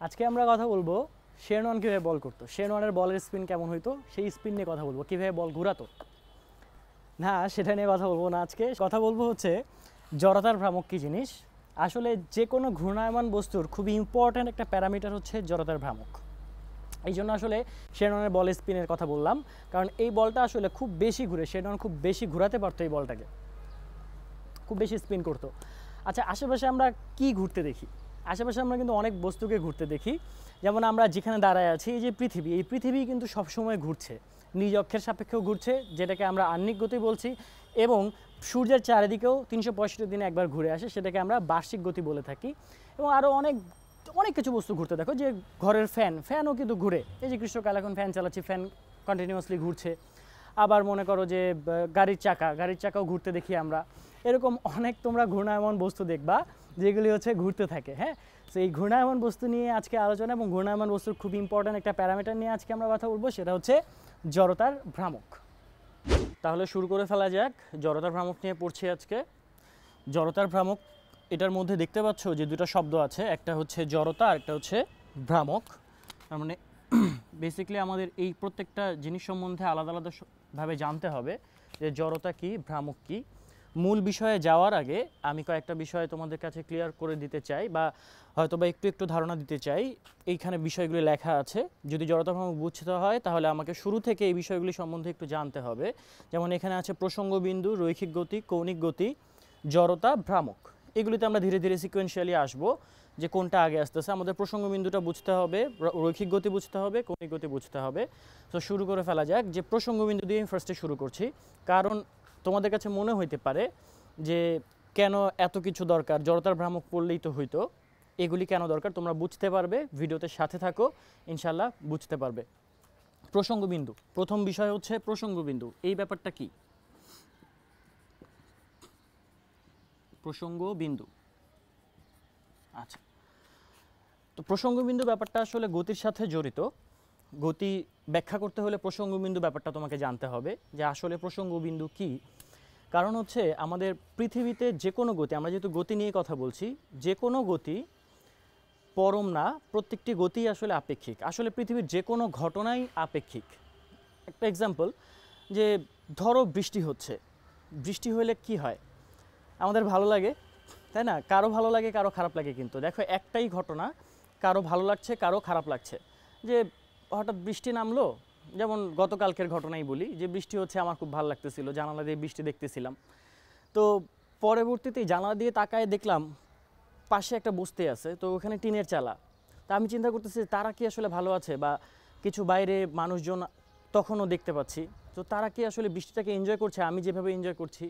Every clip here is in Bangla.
আজকে আমরা কথা বলবো শেন ওয়ান কীভাবে বল করতো, শেন ওয়ানের বলের স্পিন কেমন হইতো, সেই স্পিন নিয়ে কথা বলবো। কীভাবে বল ঘুরাতো না, সেটা নিয়ে কথা বলবো না। আজকে কথা বলবো হচ্ছে জড়তার ভ্রামক কী জিনিস। আসলে যে কোনো ঘূর্ণায়মান বস্তুর খুবই ইম্পর্ট্যান্ট একটা প্যারামিটার হচ্ছে জড়তার ভ্রামক। এই জন্য আসলে শেন ওয়ানের বল স্পিনের কথা বললাম, কারণ এই বলটা আসলে খুব বেশি ঘুরে, শেন ওয়ান খুব বেশি ঘুরাতে পারতো এই বলটাকে, খুব বেশি স্পিন করতো। আচ্ছা, আশেপাশে আমরা কি ঘুরতে দেখি? আশেপাশে আমরা কিন্তু অনেক বস্তুকে ঘুরতে দেখি। যেমন আমরা যেখানে দাঁড়ায় আছি, এই যে পৃথিবী, এই পৃথিবী কিন্তু সবসময় ঘুরছে, নিজ অক্ষের সাপেক্ষেও ঘুরছে, যেটাকে আমরা আহ্নিক গতি বলছি, এবং সূর্যের চারিদিকেও ৩৬৫ দিনে একবার ঘুরে আসে, সেটাকে আমরা বার্ষিক গতি বলে থাকি। এবং আরও অনেক অনেক কিছু বস্তু ঘুরতে দেখো, যে ঘরের ফ্যানও কিন্তু ঘুরে। এই যে গ্রীষ্মকাল এখন ফ্যান চালাচ্ছি, ফ্যান কন্টিনিউয়াসলি ঘুরছে। আবার মনে করো যে গাড়ির চাকাও ঘুরতে দেখি আমরা। এরকম অনেক তোমরা ঘূর্ণায়মান বস্তু দেখবা যেগুলি হচ্ছে ঘুরতে থাকে। হ্যাঁ, তো এই ঘূর্ণায়মান বস্তু নিয়ে আজকে আলোচনা, এবং ঘূর্ণায়মান বস্তুর খুব ইম্পর্ট্যান্ট একটা প্যারামিটার নিয়ে আজকে আমরা কথা বলবো, সেটা হচ্ছে জড়তার ভ্রামক। তাহলে শুরু করে ফেলা যাক। জড়তার ভ্রামক নিয়ে পড়ছি আজকে। জড়তার ভ্রামক, এটার মধ্যে দেখতে পাচ্ছ যে দুটো শব্দ আছে, একটা হচ্ছে জড়তা আর একটা হচ্ছে ভ্রামক। তার মানে বেসিক্যালি আমাদের এই প্রত্যেকটা জিনিস সম্বন্ধে আলাদা আলাদাভাবে জানতে হবে যে জড়তা কী, ভ্রামক কী। মূল বিষয়ে যাওয়ার আগে আমি কয়েকটা বিষয় তোমাদের কাছে ক্লিয়ার করে দিতে চাই, বা হয়তো বা একটু ধারণা দিতে চাই। এইখানে বিষয়গুলি লেখা আছে। যদি জড়তা ভ্রামক বুঝতে হয় তাহলে আমাকে শুরু থেকে এই বিষয়গুলি সম্বন্ধে একটু জানতে হবে। যেমন এখানে আছে প্রসঙ্গ বিন্দু, রৈখিক গতি, কৌণিক গতি, জড়তা, ভ্রামক। এগুলিতে আমরা ধীরে ধীরে সিকোয়েন্সিয়ালি আসবো যে কোনটা আগে আসতেছে। আমাদের প্রসঙ্গ বিন্দুটা বুঝতে হবে, রৈখিক গতি বুঝতে হবে, কৌণিক গতি বুঝতে হবে। তো শুরু করে ফেলা যাক। যে প্রসঙ্গ বিন্দু দিয়ে আমি ফার্স্টে শুরু করছি, কারণ তোমাদের কাছে মনে হইতে পারে যে কেন এত কিছু দরকার, জড়তার ভ্রামক পড়লেই তো হইতো। এগুলি কেন দরকার তোমরা বুঝতে পারবে, ভিডিওতে সাথে থাকো, ইনশাল্লাহ বুঝতে পারবে। প্রসঙ্গ বিন্দু, প্রথম বিষয় হচ্ছে প্রসঙ্গ বিন্দু। এই ব্যাপারটা কি? প্রসঙ্গ বিন্দু। আচ্ছা, তো প্রসঙ্গ বিন্দু ব্যাপারটা আসলে গতির সাথে জড়িত। গতি ব্যাখ্যা করতে হলে প্রসঙ্গ বিন্দু ব্যাপারটা তোমাকে জানতে হবে যে আসলে প্রসঙ্গ বিন্দু কী। কারণ হচ্ছে আমাদের পৃথিবীতে যে কোনো গতি, আমরা যেহেতু গতি নিয়ে কথা বলছি, যে কোনো গতি পরম না, প্রত্যেকটি গতি আসলে আপেক্ষিক। আসলে পৃথিবীর যে কোনো ঘটনাই আপেক্ষিক। একটা এক্সাম্পল, যে ধরো বৃষ্টি হচ্ছে, বৃষ্টি হলে কি হয়? আমাদের ভালো লাগে, তাই না? কারো ভালো লাগে, কারো খারাপ লাগে। কিন্তু দেখো একটাই ঘটনা, কারো ভালো লাগছে, কারো খারাপ লাগছে। যে হঠাৎ বৃষ্টি নামলো, যেমন গতকালকের ঘটনাই বলি, যে বৃষ্টি হচ্ছে, আমার খুব ভালো লাগতেছিল, জানালা দিয়ে বৃষ্টি দেখতেছিলাম। তো পরবর্তীতে জানালা দিয়ে তাকায় দেখলাম পাশে একটা বস্তি আছে, তো ওখানে টিনের চালা। তা আমি চিন্তা করতেছি তারা কি আসলে ভালো আছে, বা কিছু বাইরে মানুষজন তখনও দেখতে পাচ্ছি, তো তারা কি আসলে বৃষ্টিটাকে এনজয় করছে আমি যেভাবে এনজয় করছি?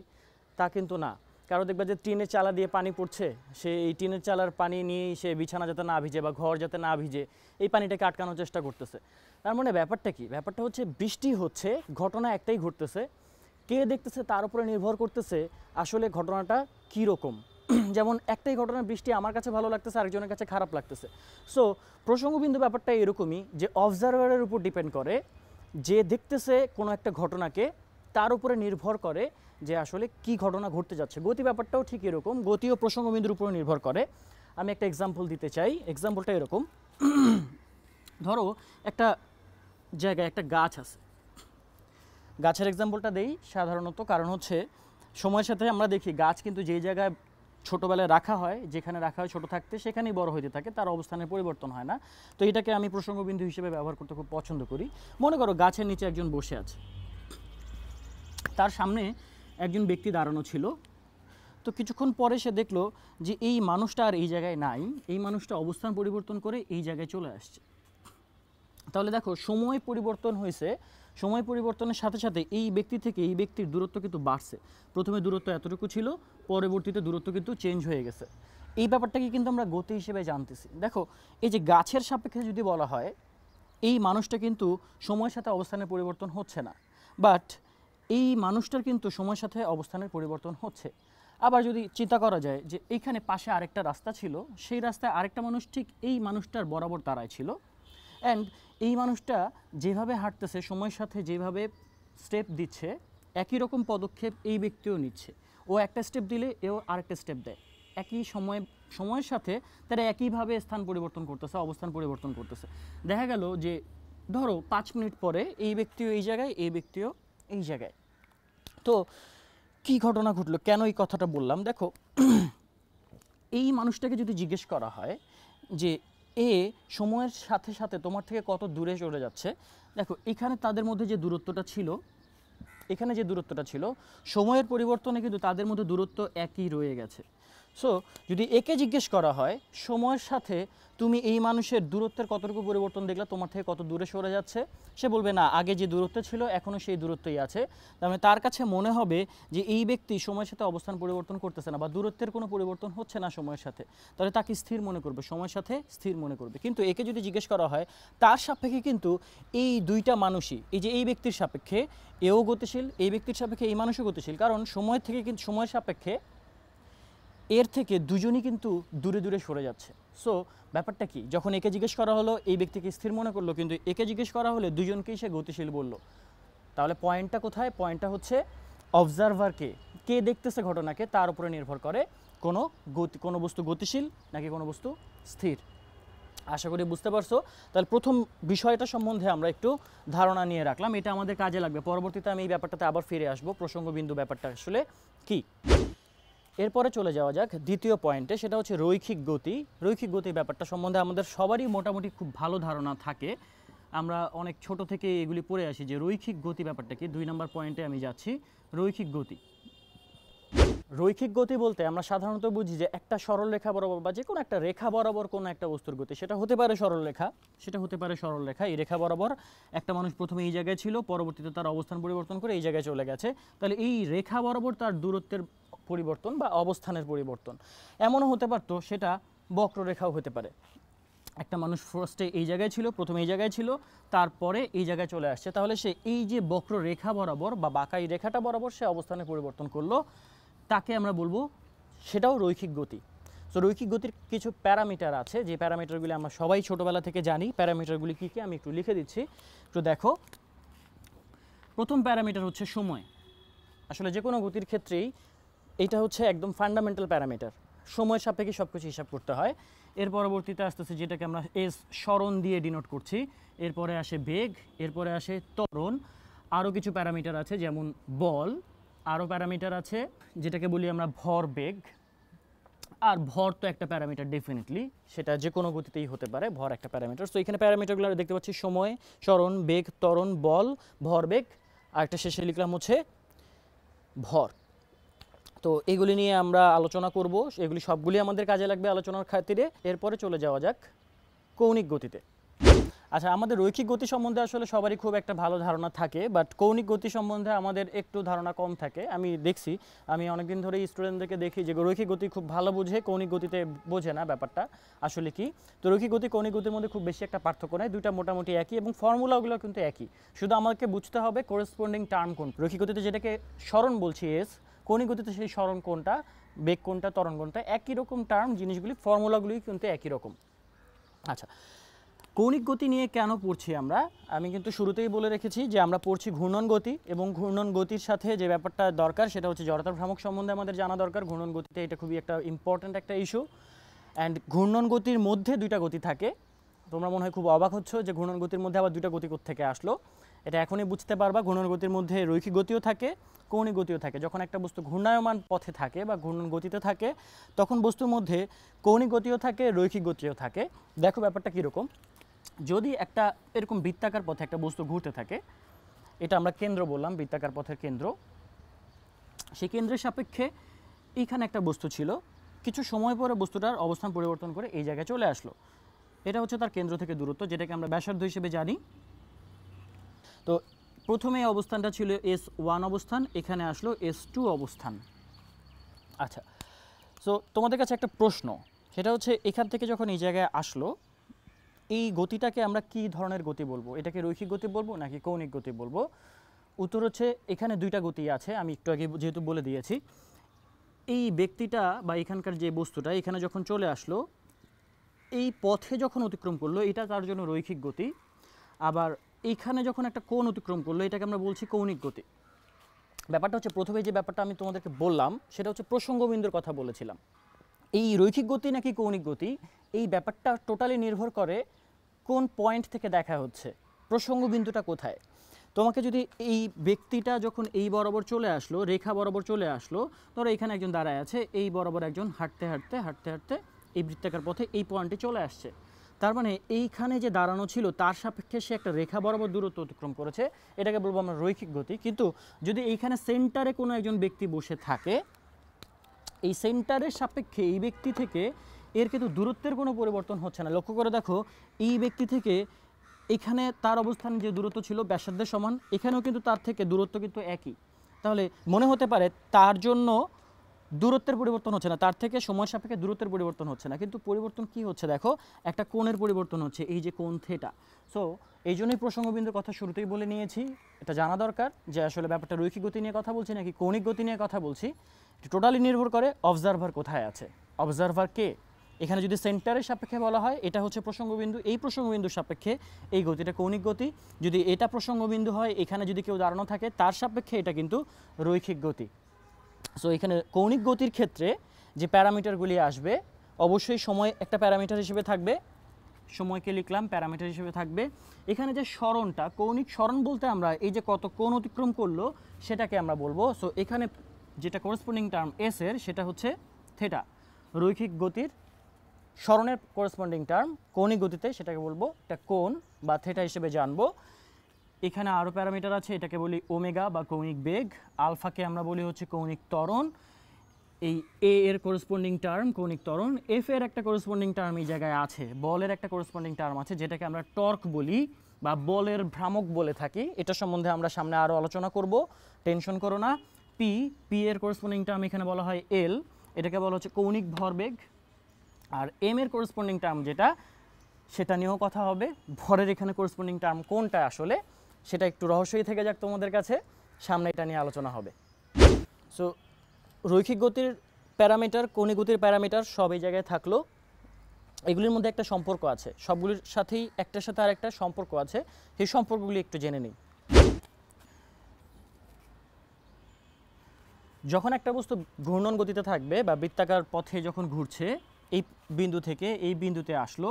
তা কিন্তু না। কারো দেখবা যে টিনের চালা দিয়ে পানি পড়ছে, সে এই টিনের চালার পানি নিয়েই সে বিছানা যাতে না ভিজে বা ঘর যাতে না ভিজে এই পানিটাকে আটকানোর চেষ্টা করতেছে। তার মানে ব্যাপারটা কি? ব্যাপারটা হচ্ছে বৃষ্টি হচ্ছে, ঘটনা একটাই ঘটতেছে, কে দেখতেছে তার উপরে নির্ভর করতেছে আসলে ঘটনাটা কী রকম। যেমন একটাই ঘটনা, বৃষ্টি আমার কাছে ভালো লাগতেছে, আরেকজনের কাছে খারাপ লাগতেছে। সো প্রসঙ্গবিন্দু ব্যাপারটা এরকমই, যে অবজারভারের উপর ডিপেন্ড করে, যে দেখতেছে কোনো একটা ঘটনাকে, তার উপরে নির্ভর করে যে আসলে কি ঘটনা ঘটতে যাচ্ছে। গতি ব্যাপারটাও ঠিক এরকম, গতিও প্রসঙ্গবিন্দুর উপর নির্ভর করে। আমি একটা এক্সাম্পল দিতে চাই। এক্সাম্পলটা এরকম, ধরো একটা জায়গায় একটা গাছ আছে। গাছের এক্সাম্পলটা দেই সাধারণত, কারণ হচ্ছে সময়ের সাথে আমরা দেখি গাছ কিন্তু যেই জায়গায় ছোটোবেলায় রাখা হয়, যেখানে রাখা হয় ছোটো থাকতে, সেখানেই বড় হইতে থাকে, তার অবস্থানের পরিবর্তন হয় না। তো এটাকে আমি প্রসঙ্গবিন্দু হিসেবে ব্যবহার করতে খুব পছন্দ করি। মনে করো গাছের নিচে একজন বসে আছে, তার সামনে একজন ব্যক্তি দাঁড়ানো ছিল। তো কিছুক্ষণ পরে সে দেখলো যে এই মানুষটা আর এই জায়গায় নাই, এই মানুষটা অবস্থান পরিবর্তন করে এই জায়গায় চলে আসছে। তাহলে দেখো সময় পরিবর্তন হয়েছে, সময় পরিবর্তনের সাথে সাথে এই ব্যক্তি থেকে এই ব্যক্তির দূরত্ব কিন্তু বাড়ছে। প্রথমে দূরত্ব এতটুকু ছিল, পরবর্তীতে দূরত্ব কিন্তু চেঞ্জ হয়ে গেছে। এই ব্যাপারটাকে কিন্তু আমরা গতি হিসেবে জানতেছি। দেখো এই যে গাছের সাপেক্ষে যদি বলা হয়, এই মানুষটা কিন্তু সময়ের সাথে অবস্থানের পরিবর্তন হচ্ছে না, বাট এই মানুষটার কিন্তু সময়ের সাথে অবস্থানের পরিবর্তন হচ্ছে। আবার যদি চিন্তা করা যায় যে এইখানে পাশে আরেকটা রাস্তা ছিল, সেই রাস্তায় আরেকটা মানুষ ঠিক এই মানুষটার বরাবর দাঁড়ায় ছিল, অ্যান্ড এই মানুষটা যেভাবে হাঁটতেছে, সময়ের সাথে যেভাবে স্টেপ দিচ্ছে, একই রকম পদক্ষেপ এই ব্যক্তিও নিচ্ছে। ও একটা স্টেপ দিলে এও আরেকটা স্টেপ দেয়। একই সময়ের সাথে তারা একইভাবে স্থান পরিবর্তন করতেছে, অবস্থান পরিবর্তন করতেছে। দেখা গেল যে ধরো 5 মিনিট পরে এই ব্যক্তিও এই জায়গায়, এই ব্যক্তিও এই জায়গায়। তো কি ঘটনা ঘটলো, কেন এই কথাটা বললাম? দেখো, এই মানুষটাকে যদি জিজ্ঞেস করা হয় যে এ সময়ের সাথে সাথে তোমার থেকে কত দূরে চলে যাচ্ছে, দেখো এখানে তাদের মধ্যে যে দূরত্বটা ছিল, এখানে যে দূরত্বটা ছিল, সময়ের পরিবর্তনে কিন্তু তাদের মধ্যে দূরত্ব একই রয়ে গেছে। সো যদি একে জিজ্ঞেস করা হয় সময়ের সাথে তুমি এই মানুষের দূরত্বের কতটুকু পরিবর্তন দেখলা, তোমার থেকে কত দূরে সরে যাচ্ছে, সে বলবে না আগে যে দূরত্ব ছিল এখনও সেই দূরত্বই আছে। তার মানে তার কাছে মনে হবে যে এই ব্যক্তি সময়ের সাথে অবস্থান পরিবর্তন করতেছে না বা দূরত্বের কোনো পরিবর্তন হচ্ছে না সময়ের সাথে, তাহলে তাকে স্থির মনে করবে, সময়ের সাথে স্থির মনে করবে। কিন্তু একে যদি জিজ্ঞেস করা হয় তার সাপেক্ষে কিন্তু এই দুইটা মানুষই, এই যে এই ব্যক্তির সাপেক্ষে এও গতিশীল, এই ব্যক্তির সাপেক্ষে এই মানুষও গতিশীল, কারণ সময়ের থেকে কিন্তু সময়ের সাপেক্ষে এর থেকে দুজনই কিন্তু দূরে দূরে সরে যাচ্ছে। সো ব্যাপারটা কি, যখন একে জিজ্ঞেস করা হলো এই ব্যক্তিকে স্থির মনে করলো, কিন্তু একে জিজ্ঞেস করা হলে দুজনকেই সে গতিশীল বলল। তাহলে পয়েন্টটা কোথায়? পয়েন্টটা হচ্ছে অবজারভারকে, কে দেখতেছে ঘটনাকে তার উপরে নির্ভর করে কোনো বস্তু গতিশীল নাকি কোনো বস্তু স্থির। আশা করি বুঝতে পারছো। তাহলে প্রথম বিষয়টা সম্বন্ধে আমরা একটু ধারণা নিয়ে রাখলাম, এটা আমাদের কাজে লাগবে। পরবর্তীতে আমি এই ব্যাপারটাতে আবার ফিরে আসবো, প্রসঙ্গবিন্দু ব্যাপারটা আসলে কি। এরপরে চলে যাওয়া যাক দ্বিতীয় পয়েন্টে, সেটা হচ্ছে রৈখিক গতি। রৈখিক গতি ব্যাপারটা সম্বন্ধে আমাদের সবারই মোটামুটি খুব ভালো ধারণা থাকে, আমরা অনেক ছোট থেকে এগুলি পড়ে আসি যে রৈখিক গতি ব্যাপারটা কি। 2 নম্বর পয়েন্টে আমি যাচ্ছি, রৈখিক গতি। রৈখিক গতি বলতে আমরা সাধারণত বুঝি যে একটা সরল রেখা বরাবর বা যে কোনো একটা রেখা বরাবর কোনো একটা বস্তুর গতি, সেটা হতে পারে সরল রেখা, এই রেখা বরাবর একটা মানুষ প্রথমে এই জায়গায় ছিল, পরবর্তীতে তার অবস্থান পরিবর্তন করে এই জায়গায় চলে গেছে, তাহলে এই রেখা বরাবর তার দূরত্বের পরিবর্তন বা অবস্থানের পরিবর্তন। এমনও হতে পারতো সেটা বক্ররেখাও হতে পারে, একটা মানুষ ফার্স্টে এই জায়গায় ছিল, প্রথমে এই জায়গায় ছিল, তারপরে এই জায়গায় চলে আসছে, তাহলে সে এই যে বক্ররেখা বরাবর বা বাঁকা এই রেখাটা বরাবর সে অবস্থানের পরিবর্তন করলো, তাকে আমরা বলবো সেটাও রৈখিক গতি। তো রৈখিক গতির কিছু প্যারামিটার আছে, যে প্যারামিটারগুলি আমরা সবাই ছোটোবেলা থেকে জানি। প্যারামিটারগুলি কী কী আমি একটু লিখে দিচ্ছি, একটু দেখো। প্রথম প্যারামিটার হচ্ছে সময়। আসলে যে কোনো গতির ক্ষেত্রেই এইটা হচ্ছে একদম ফান্ডামেন্টাল প্যারামিটার, সময়ের সাপেক্ষে সব কিছু হিসাব করতে হয়। এর পরবর্তীতে আসতেছে যেটাকে আমরা এস সরণ দিয়ে ডিনোট করছি, এরপরে আসে বেগ, এরপরে আসে ত্বরণ, আরও কিছু প্যারামিটার আছে যেমন বল, আরও প্যারামিটার আছে যেটাকে বলি আমরা ভর বেগ। আর ভর তো একটা প্যারামিটার ডেফিনেটলি, সেটা যে কোনো গতিতেই হতে পারে, ভর একটা প্যারামিটার। তো এখানে প্যারামিটারগুলো দেখতে পাচ্ছি সময়, সরণ, বেগ, ত্বরণ, বল, ভর বেগ, আর একটা শেষে লিখলাম হচ্ছে ভর। তো এগুলি নিয়ে আমরা আলোচনা করব, এগুলি সবগুলি আমাদের কাজে লাগবে আলোচনার খাতিরে। এরপরে চলে যাওয়া যাক কৌণিক গতিতে। আচ্ছা, আমাদের রৈখিক গতি সম্বন্ধে আসলে সবারই খুব একটা ভালো ধারণা থাকে, বাট কৌণিক গতি সম্বন্ধে আমাদের একটু ধারণা কম থাকে। আমি দেখছি, আমি অনেকদিন ধরে স্টুডেন্টদেরকে দেখি যে রৈখিক গতি খুব ভালো বোঝে, কৌণিক গতিতে বোঝে না ব্যাপারটা আসলে কি। তো রৈখিক গতি কৌণিক গতির মধ্যে খুব বেশি একটা পার্থক্য নেই, দুইটা মোটামুটি একই এবং ফর্মুলাগুলো কিন্তু একই, শুধু আমাকে বুঝতে হবে করেসপন্ডিং টার্ম কোন। রৈখিক গতিতে যেটাকে সরণ বলছি এস, কৌণিক গতিতে সেই সরণ কোনটা, বেগ কোনটা, ত্বরণ কোনটা, একই রকম টার্ম, জিনিসগুলি ফর্মুলাগুলি কিন্তু একই রকম। আচ্ছা, কৌণিক গতি নিয়ে কেন পড়ছি আমরা, আমি কিন্তু শুরুতেই বলে রেখেছি যে আমরা পড়ছি ঘূর্ণন গতি, এবং ঘূর্ণন গতির সাথে যে ব্যাপারটা দরকার সেটা হচ্ছে জড়তার ভ্রামক সম্বন্ধে আমাদের জানা দরকার। ঘূর্ণন গতিতে এটা খুবই একটা ইম্পর্ট্যান্ট একটা ইস্যু। অ্যান্ড ঘূর্ণন গতির মধ্যে দুইটা গতি থাকে, তোমরা মনে হয় খুব অবাক হচ্ছ যে ঘূর্ণন গতির মধ্যে আবার দুইটা গতি কোত্থেকে আসলো। এটা এখনই বুঝতে পারবা, ঘূর্ণন গতির মধ্যে রৈখিক গতিও থাকে, কৌণিক গতিও থাকে। যখন একটা বস্তু ঘূর্ণায়মান পথে থাকে বা ঘূর্ণন গতিতে থাকে, তখন বস্তুর মধ্যে কৌণিক গতিও থাকে, রৈখিক গতিও থাকে। দেখো ব্যাপারটা কীরকম, যদি একটা এরকম বৃত্তাকার পথে একটা বস্তু ঘুরতে থাকে, এটা আমরা কেন্দ্র বললাম, বৃত্তাকার পথের কেন্দ্র, সেই কেন্দ্রের সাপেক্ষে এইখানে একটা বস্তু ছিল, কিছু সময় পরে বস্তুটার অবস্থান পরিবর্তন করে এই জায়গায় চলে আসলো, এটা হচ্ছে তার কেন্দ্র থেকে দূরত্ব, যেটাকে আমরা ব্যাসার্ধ হিসেবে জানি। তো প্রথমে এই অবস্থানটা ছিল S1 অবস্থান, এখানে আসলো S2 অবস্থান। আচ্ছা, সো তোমাদের কাছে একটা প্রশ্ন, সেটা হচ্ছে এখান থেকে যখন এই জায়গায় আসলো, এই গতিটাকে আমরা কি ধরনের গতি বলবো? এটাকে রৈখিক গতি বলবো নাকি কৌণিক গতি বলবো? উত্তর হচ্ছে এখানে দুইটা গতি আছে, আমি একটু আগে যেহেতু বলে দিয়েছি। এই ব্যক্তিটা বা এখানকার যে বস্তুটা এখানে যখন চলে আসলো, এই পথে যখন অতিক্রম করলো, এটা তার জন্য রৈখিক গতি। আবার এইখানে যখন একটা কোণ অতিক্রম করলো, এটাকে আমরা বলছি কৌণিক গতি। ব্যাপারটা হচ্ছে প্রথমে যে ব্যাপারটা আমি তোমাদেরকে বললাম সেটা হচ্ছে প্রসঙ্গবিন্দুর কথা বলেছিলাম। এই রৈখিক গতি নাকি কৌণিক গতি এই ব্যাপারটা টোটালি নির্ভর করে কোন পয়েন্ট থেকে দেখা হচ্ছে, প্রসঙ্গ বিন্দুটা কোথায়। তোমাকে যদি এই ব্যক্তিটা যখন এই বরাবর চলে আসলো, রেখা বরাবর চলে আসলো, ধরো এখানে একজন দাঁড়ায় আছে, এই বরাবর একজন হাঁটতে হাঁটতে হাঁটতে হাঁটতে এই বৃত্তাকার পথে এই পয়েন্টে চলে আসছে, তার মানে এইখানে যে দাঁড়ানো ছিল তার সাপেক্ষে সে একটা রেখা বরাবর দূরত্ব অতিক্রম করেছে, এটাকে বলবো আমরা রৈখিক গতি। কিন্তু যদি এইখানে সেন্টারে কোনো একজন ব্যক্তি বসে থাকে, এই সেন্টারের সাপেক্ষে এই ব্যক্তি থেকে এর কিন্তু দূরত্বের কোনো পরিবর্তন হচ্ছে না। লক্ষ্য করে দেখো, এই ব্যক্তি থেকে এখানে তার অবস্থান যে দূরত্ব ছিল ব্যাসার্ধের সমান, এখানেও কিন্তু তার থেকে দূরত্ব কিন্তু একই। তাহলে মনে হতে পারে তার জন্য দূরত্বের পরিবর্তন হচ্ছে না, তার থেকে সময় সাপেক্ষে দূরত্বের পরিবর্তন হচ্ছে না, কিন্তু পরিবর্তন কি হচ্ছে দেখো, একটা কোণের পরিবর্তন হচ্ছে, এই যে কোণ থিটা। সো এই জন্যই প্রসঙ্গবিন্দুর কথা শুরুতেই বলে নিয়েছি, এটা জানা দরকার যে আসলে ব্যাপারটা রৈখিক গতি নিয়ে কথা বলছি নাকি কৌণিক গতি নিয়ে কথা বলছি। টোটালি নির্ভর করে অবজারভার কোথায় আছে, অবজারভার কে। এখানে যদি সেন্টারের সাপেক্ষে বলা হয় এটা হচ্ছে প্রসঙ্গবিন্দু, এই প্রসঙ্গবিন্দুর সাপেক্ষে এই গতিটা কৌণিক গতি। যদি এটা প্রসঙ্গবিন্দু হয়, এখানে যদি কেউ দাঁড়ানো থাকে তার সাপেক্ষে এটা কিন্তু রৈখিক গতি। সো এখানে কৌণিক গতির ক্ষেত্রে যে প্যারামিটারগুলি আসবে, অবশ্যই সময় একটা প্যারামিটার হিসেবে থাকবে, সময়কে লিখলাম প্যারামিটার হিসেবে থাকবে। এখানে যে সরণটা, কৌণিক সরণ বলতে আমরা এই যে কত কোণ অতিক্রম করলো সেটাকে আমরা বলবো। সো এখানে যেটা করসপন্ডিং টার্ম এস এর সেটা হচ্ছে থেটা। রৈখিক গতির সরণের করসপন্ডিং টার্ম কৌণিক গতিতে সেটাকে বলবো একটা কোণ বা থেটা হিসেবে জানবো। এখানে আরও প্যারামিটার আছে, এটাকে বলি ওমেগা বা কৌণিক বেগ, আলফাকে আমরা বলি হচ্ছে কৌণিক ত্বরণ, এই এ এর করসপন্ডিং টার্ম কৌণিক ত্বরণ, এফ এর একটা করসপন্ডিং টার্ম এই জায়গায় আছে, বলের একটা করসপন্ডিং টার্ম আছে যেটাকে আমরা টর্ক বলি বা বলের ভ্রামক বলে থাকি। এটা সম্বন্ধে আমরা সামনে আরও আলোচনা করব, টেনশন করো না। পি, পি এর করসপন্ডিং টার্ম এখানে বলা হয় এল, এটাকে বলা হচ্ছে কৌণিক ভরবেগ। আর এম এর করসপন্ডিং টার্ম যেটা, সেটা নিয়েও কথা হবে। ভরের এখানে করসপন্ডিং টার্ম কোনটা আসলে সেটা একটু রহস্যই থেকে যাক তোমাদের কাছে, সামনে এটা নিয়ে আলোচনা হবে। সো রৈখিক গতির প্যারামিটার, কৌণিক গতির প্যারামিটার সব এই জায়গায় থাকলো। এগুলির মধ্যে একটা সম্পর্ক আছে, সবগুলির সাথেই একটার সাথে আরেকটা সম্পর্ক আছে, সেই সম্পর্কগুলি একটু জেনে নিই। যখন একটা বস্তু ঘূর্ণন গতিতে থাকবে বা বৃত্তাকার পথে যখন ঘুরছে, এই বিন্দু থেকে এই বিন্দুতে আসলো,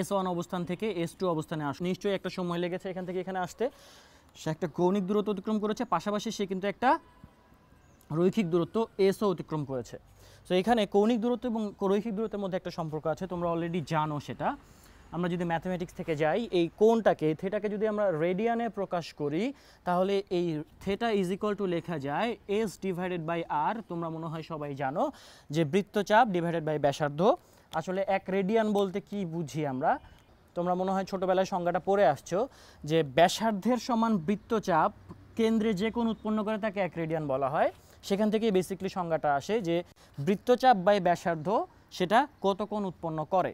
S1 অবস্থান থেকে S2 অবস্থানে আসলো, নিশ্চয়ই একটা সময় লেগেছে এখান থেকে এখানে আসতে, সে একটা কৌণিক দূরত্ব অতিক্রম করেছে, পাশাপাশি সে কিন্তু একটা রৈখিক দূরত্ব এসও অতিক্রম করেছে। সো এখানে কৌণিক দূরত্ব এবং রৈখিক দূরত্বের মধ্যে একটা সম্পর্ক আছে, তোমরা অলরেডি জানো সেটা। আমরা যদি ম্যাথমেটিক্স থেকে যাই, এই কোণটাকে থেটাকে যদি আমরা রেডিয়ানে প্রকাশ করি, তাহলে এই থেটা ইজ ইকুয়াল টু লেখা যায় এস ডিভাইডেড বাই আর। তোমরা মনে হয় সবাই জানো যে বৃত্তচাপ ডিভাইডেড বাই ব্যাসার্ধ। আসলে এক রেডিয়ান বলতে কি বুঝি আমরা, তোমরা মনে হয় ছোটোবেলায় সংজ্ঞাটা পড়ে আসছো যে ব্যাসার্ধের সমান বৃত্তচাপ কেন্দ্রে যে কোণ উৎপন্ন করে তাকে এক রেডিয়ান বলা হয়। সেখান থেকে বেসিকলি সংজ্ঞাটা আসে যে বৃত্তচাপ বাই ব্যাসার্ধ সেটা কত কোণ উৎপন্ন করে,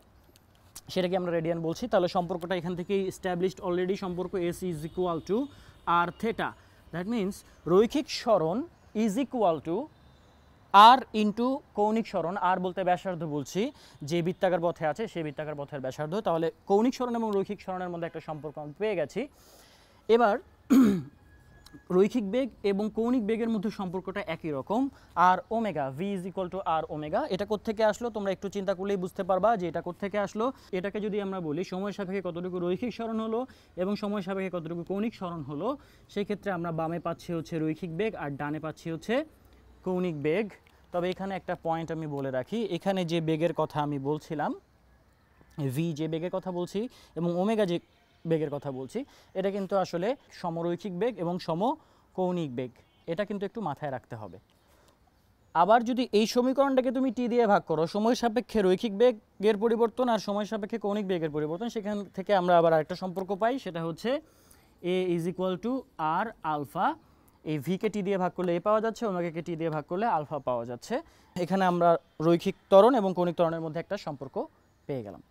সেটাকে আমরা রেডিয়ান বলছি। তাহলে সম্পর্কটা এখান থেকেই এস্টাবলিশড অলরেডি, সম্পর্ক S is equal to R theta. That means রৈখিক সরণ is equal to R into কৌণিক সরণ, আর বলতে ব্যাসার্ধ বলছি, যে বৃত্তাকার পথে আছে সেই বৃত্তাকার পথের ব্যাসার্ধ। তাহলে কৌণিক সরণ এবং রৈখিক সরণের মধ্যে একটা সম্পর্ক আমি পেয়ে গেছি। এবার রৈখিক বেগ এবং কৌণিক বেগের মধ্যে সম্পর্কটা একই রকম, আর omega V is equal to R omega. এটা কোত্থেকে আসলো তোমরা একটু চিন্তা করলেই বুঝতে পারবা যে এটা কোত্থেকে আসলো। এটাকে যদি আমরা বলি সময় সাপেক্ষে কতটুকু রৈখিক সরণ হলো এবং সময় সাপেক্ষে কতটুকু কৌণিক সরণ হলো, সেই ক্ষেত্রে আমরা বামে পাচ্ছি হচ্ছে রৈখিক বেগ আর ডানে পাচ্ছি হচ্ছে কৌণিক বেগ। তবে এখানে একটা পয়েন্ট আমি বলে রাখি, এখানে যে বেগের কথা আমি বলছিলাম, ভি যে বেগের কথা বলছি এবং ওমেগা যে বেগের কথা বলছি, এটা কিন্তু আসলে সমরৈখিক বেগ এবং সমকৌণিক বেগ, এটা কিন্তু একটু মাথায় রাখতে হবে। আবার যদি এই সমীকরণটাকে তুমি টি দিয়ে ভাগ করো, সময় সাপেক্ষে রৈখিক বেগের পরিবর্তন আর সময় সাপেক্ষে কৌণিক বেগের পরিবর্তন, সেখান থেকে আমরা আবার আরেকটা সম্পর্ক পাই, সেটা হচ্ছে A is equal to R alpha. এই ভিকে টি দিয়ে ভাগ করলে এ পাওয়া যাচ্ছে, ওমেগাকে টি দিয়ে ভাগ করলে আলফা পাওয়া যাচ্ছে। এখানে আমরা রৈখিক ত্বরণ এবং কৌণিক ত্বরণের মধ্যে একটা সম্পর্ক পেয়ে গেলাম।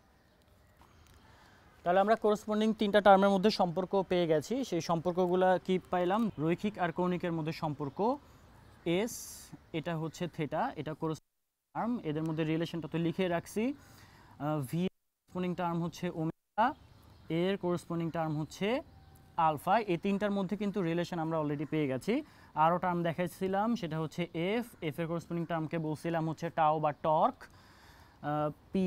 তাহলে আমরা করসপন্ডিং তিনটা টার্মের মধ্যে সম্পর্ক পেয়ে গেছি। সেই সম্পর্কগুলো কি পাইলাম, রৈখিক আর কৌণিকের মধ্যে সম্পর্ক এস, এটা হচ্ছে থেটা, এটা করসপন্ডিং টার্ম, এদের মধ্যে রিলেশনটা তো লিখে রাখছি। ভি করসপন্ডিং টার্ম হচ্ছে ওমেগা, এর করসপন্ডিং টার্ম হচ্ছে আলফা, এই তিনটার মধ্যে কিন্তু রিলেশন আমরা অলরেডি পেয়ে গেছি। আরও টার্ম দেখাইছিলাম, সেটা হচ্ছে এফ এর করসপন্ডিং টার্মকে বলছিলাম হচ্ছে টাও বা টর্ক। পি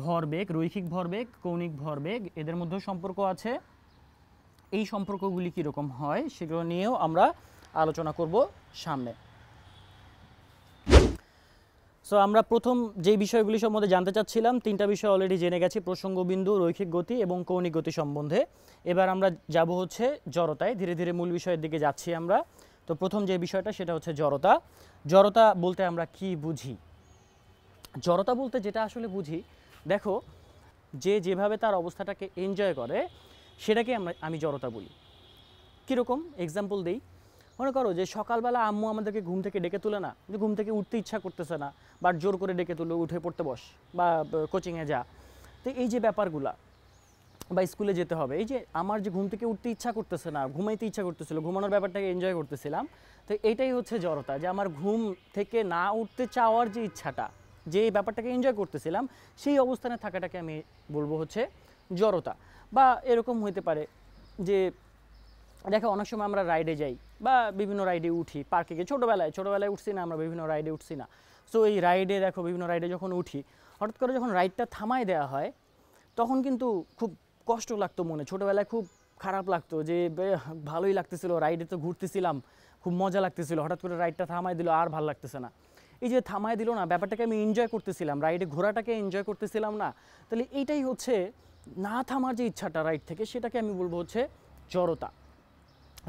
ভরবেগ, রৈখিক ভরবেগ, কৌণিক ভরবেগ, এদের মধ্যেও সম্পর্ক আছে। এই সম্পর্কগুলি কীরকম হয় সেগুলো নিয়েও আমরা আলোচনা করব সামনে। সো আমরা প্রথম যে বিষয়গুলি সম্বন্ধে জানতে চাচ্ছিলাম, তিনটা বিষয় অলরেডি জেনে গেছি, প্রসঙ্গবিন্দু, রৈখিক গতি এবং কৌণিক গতি সম্বন্ধে। এবার আমরা যাব হচ্ছে জড়তায়, ধীরে ধীরে মূল বিষয়ের দিকে যাচ্ছি আমরা। তো প্রথম যে বিষয়টা সেটা হচ্ছে জড়তা। জড়তা বলতে আমরা কি বুঝি? জড়তা বলতে যেটা আসলে বুঝি, দেখো, যে যেভাবে তার অবস্থাটাকে এনজয় করে সেটাকে আমি জড়তা বলি। কীরকম এক্সাম্পল দেই, মনে করো যে সকালবেলা আম্মু আমাদেরকে ঘুম থেকে ডেকে তুলে না, যে ঘুম থেকে উঠতে ইচ্ছা করতেছে না, বা জোর করে ডেকে তুলে উঠে পড়তে বস বা কোচিংয়ে যা। তো এই যে ব্যাপারগুলা, বা স্কুলে যেতে হবে, এই যে আমার যে ঘুম থেকে উঠতে ইচ্ছা করতেছে না, ঘুমাইতে ইচ্ছা করতেছিল, ঘুমানোর ব্যাপারটাকে এনজয় করতেছিলাম, তো এইটাই হচ্ছে জড়তা। যে আমার ঘুম থেকে না উঠতে চাওয়ার যে ইচ্ছাটা, যে ব্যাপারটাকে এনজয় করতেছিলাম, সেই অবস্থানে থাকাটাকে আমি বলবো হচ্ছে জড়তা। বা এরকম হইতে পারে যে দেখো অনেক সময় আমরা রাইডে যাই বা বিভিন্ন রাইডে উঠি, পার্কে গিয়ে ছোটোবেলায় উঠছি না আমরা, বিভিন্ন রাইডে উঠছি না। সো এই রাইডে দেখো, বিভিন্ন রাইডে যখন উঠি, হঠাৎ করে যখন রাইডটা থামায় দেওয়া হয় তখন কিন্তু খুব কষ্ট লাগতো মনে। ছোটোবেলায় খুব খারাপ লাগতো যে ভালোই লাগতেছিল, রাইডে তো ঘুরতেছিলাম, খুব মজা লাগতেছিল, হঠাৎ করে রাইডটা থামায় দিল, আর ভালো লাগতেছে না। এই যে থামায় দিল না, ব্যাপারটাকে আমি এনজয় করতেছিলাম, রাইডে ঘোরাটাকে এনজয় করতেছিলাম না, তাহলে এইটাই হচ্ছে না থামার যে ইচ্ছাটা রাইড থেকে, সেটাকে আমি বলবো হচ্ছে জড়তা।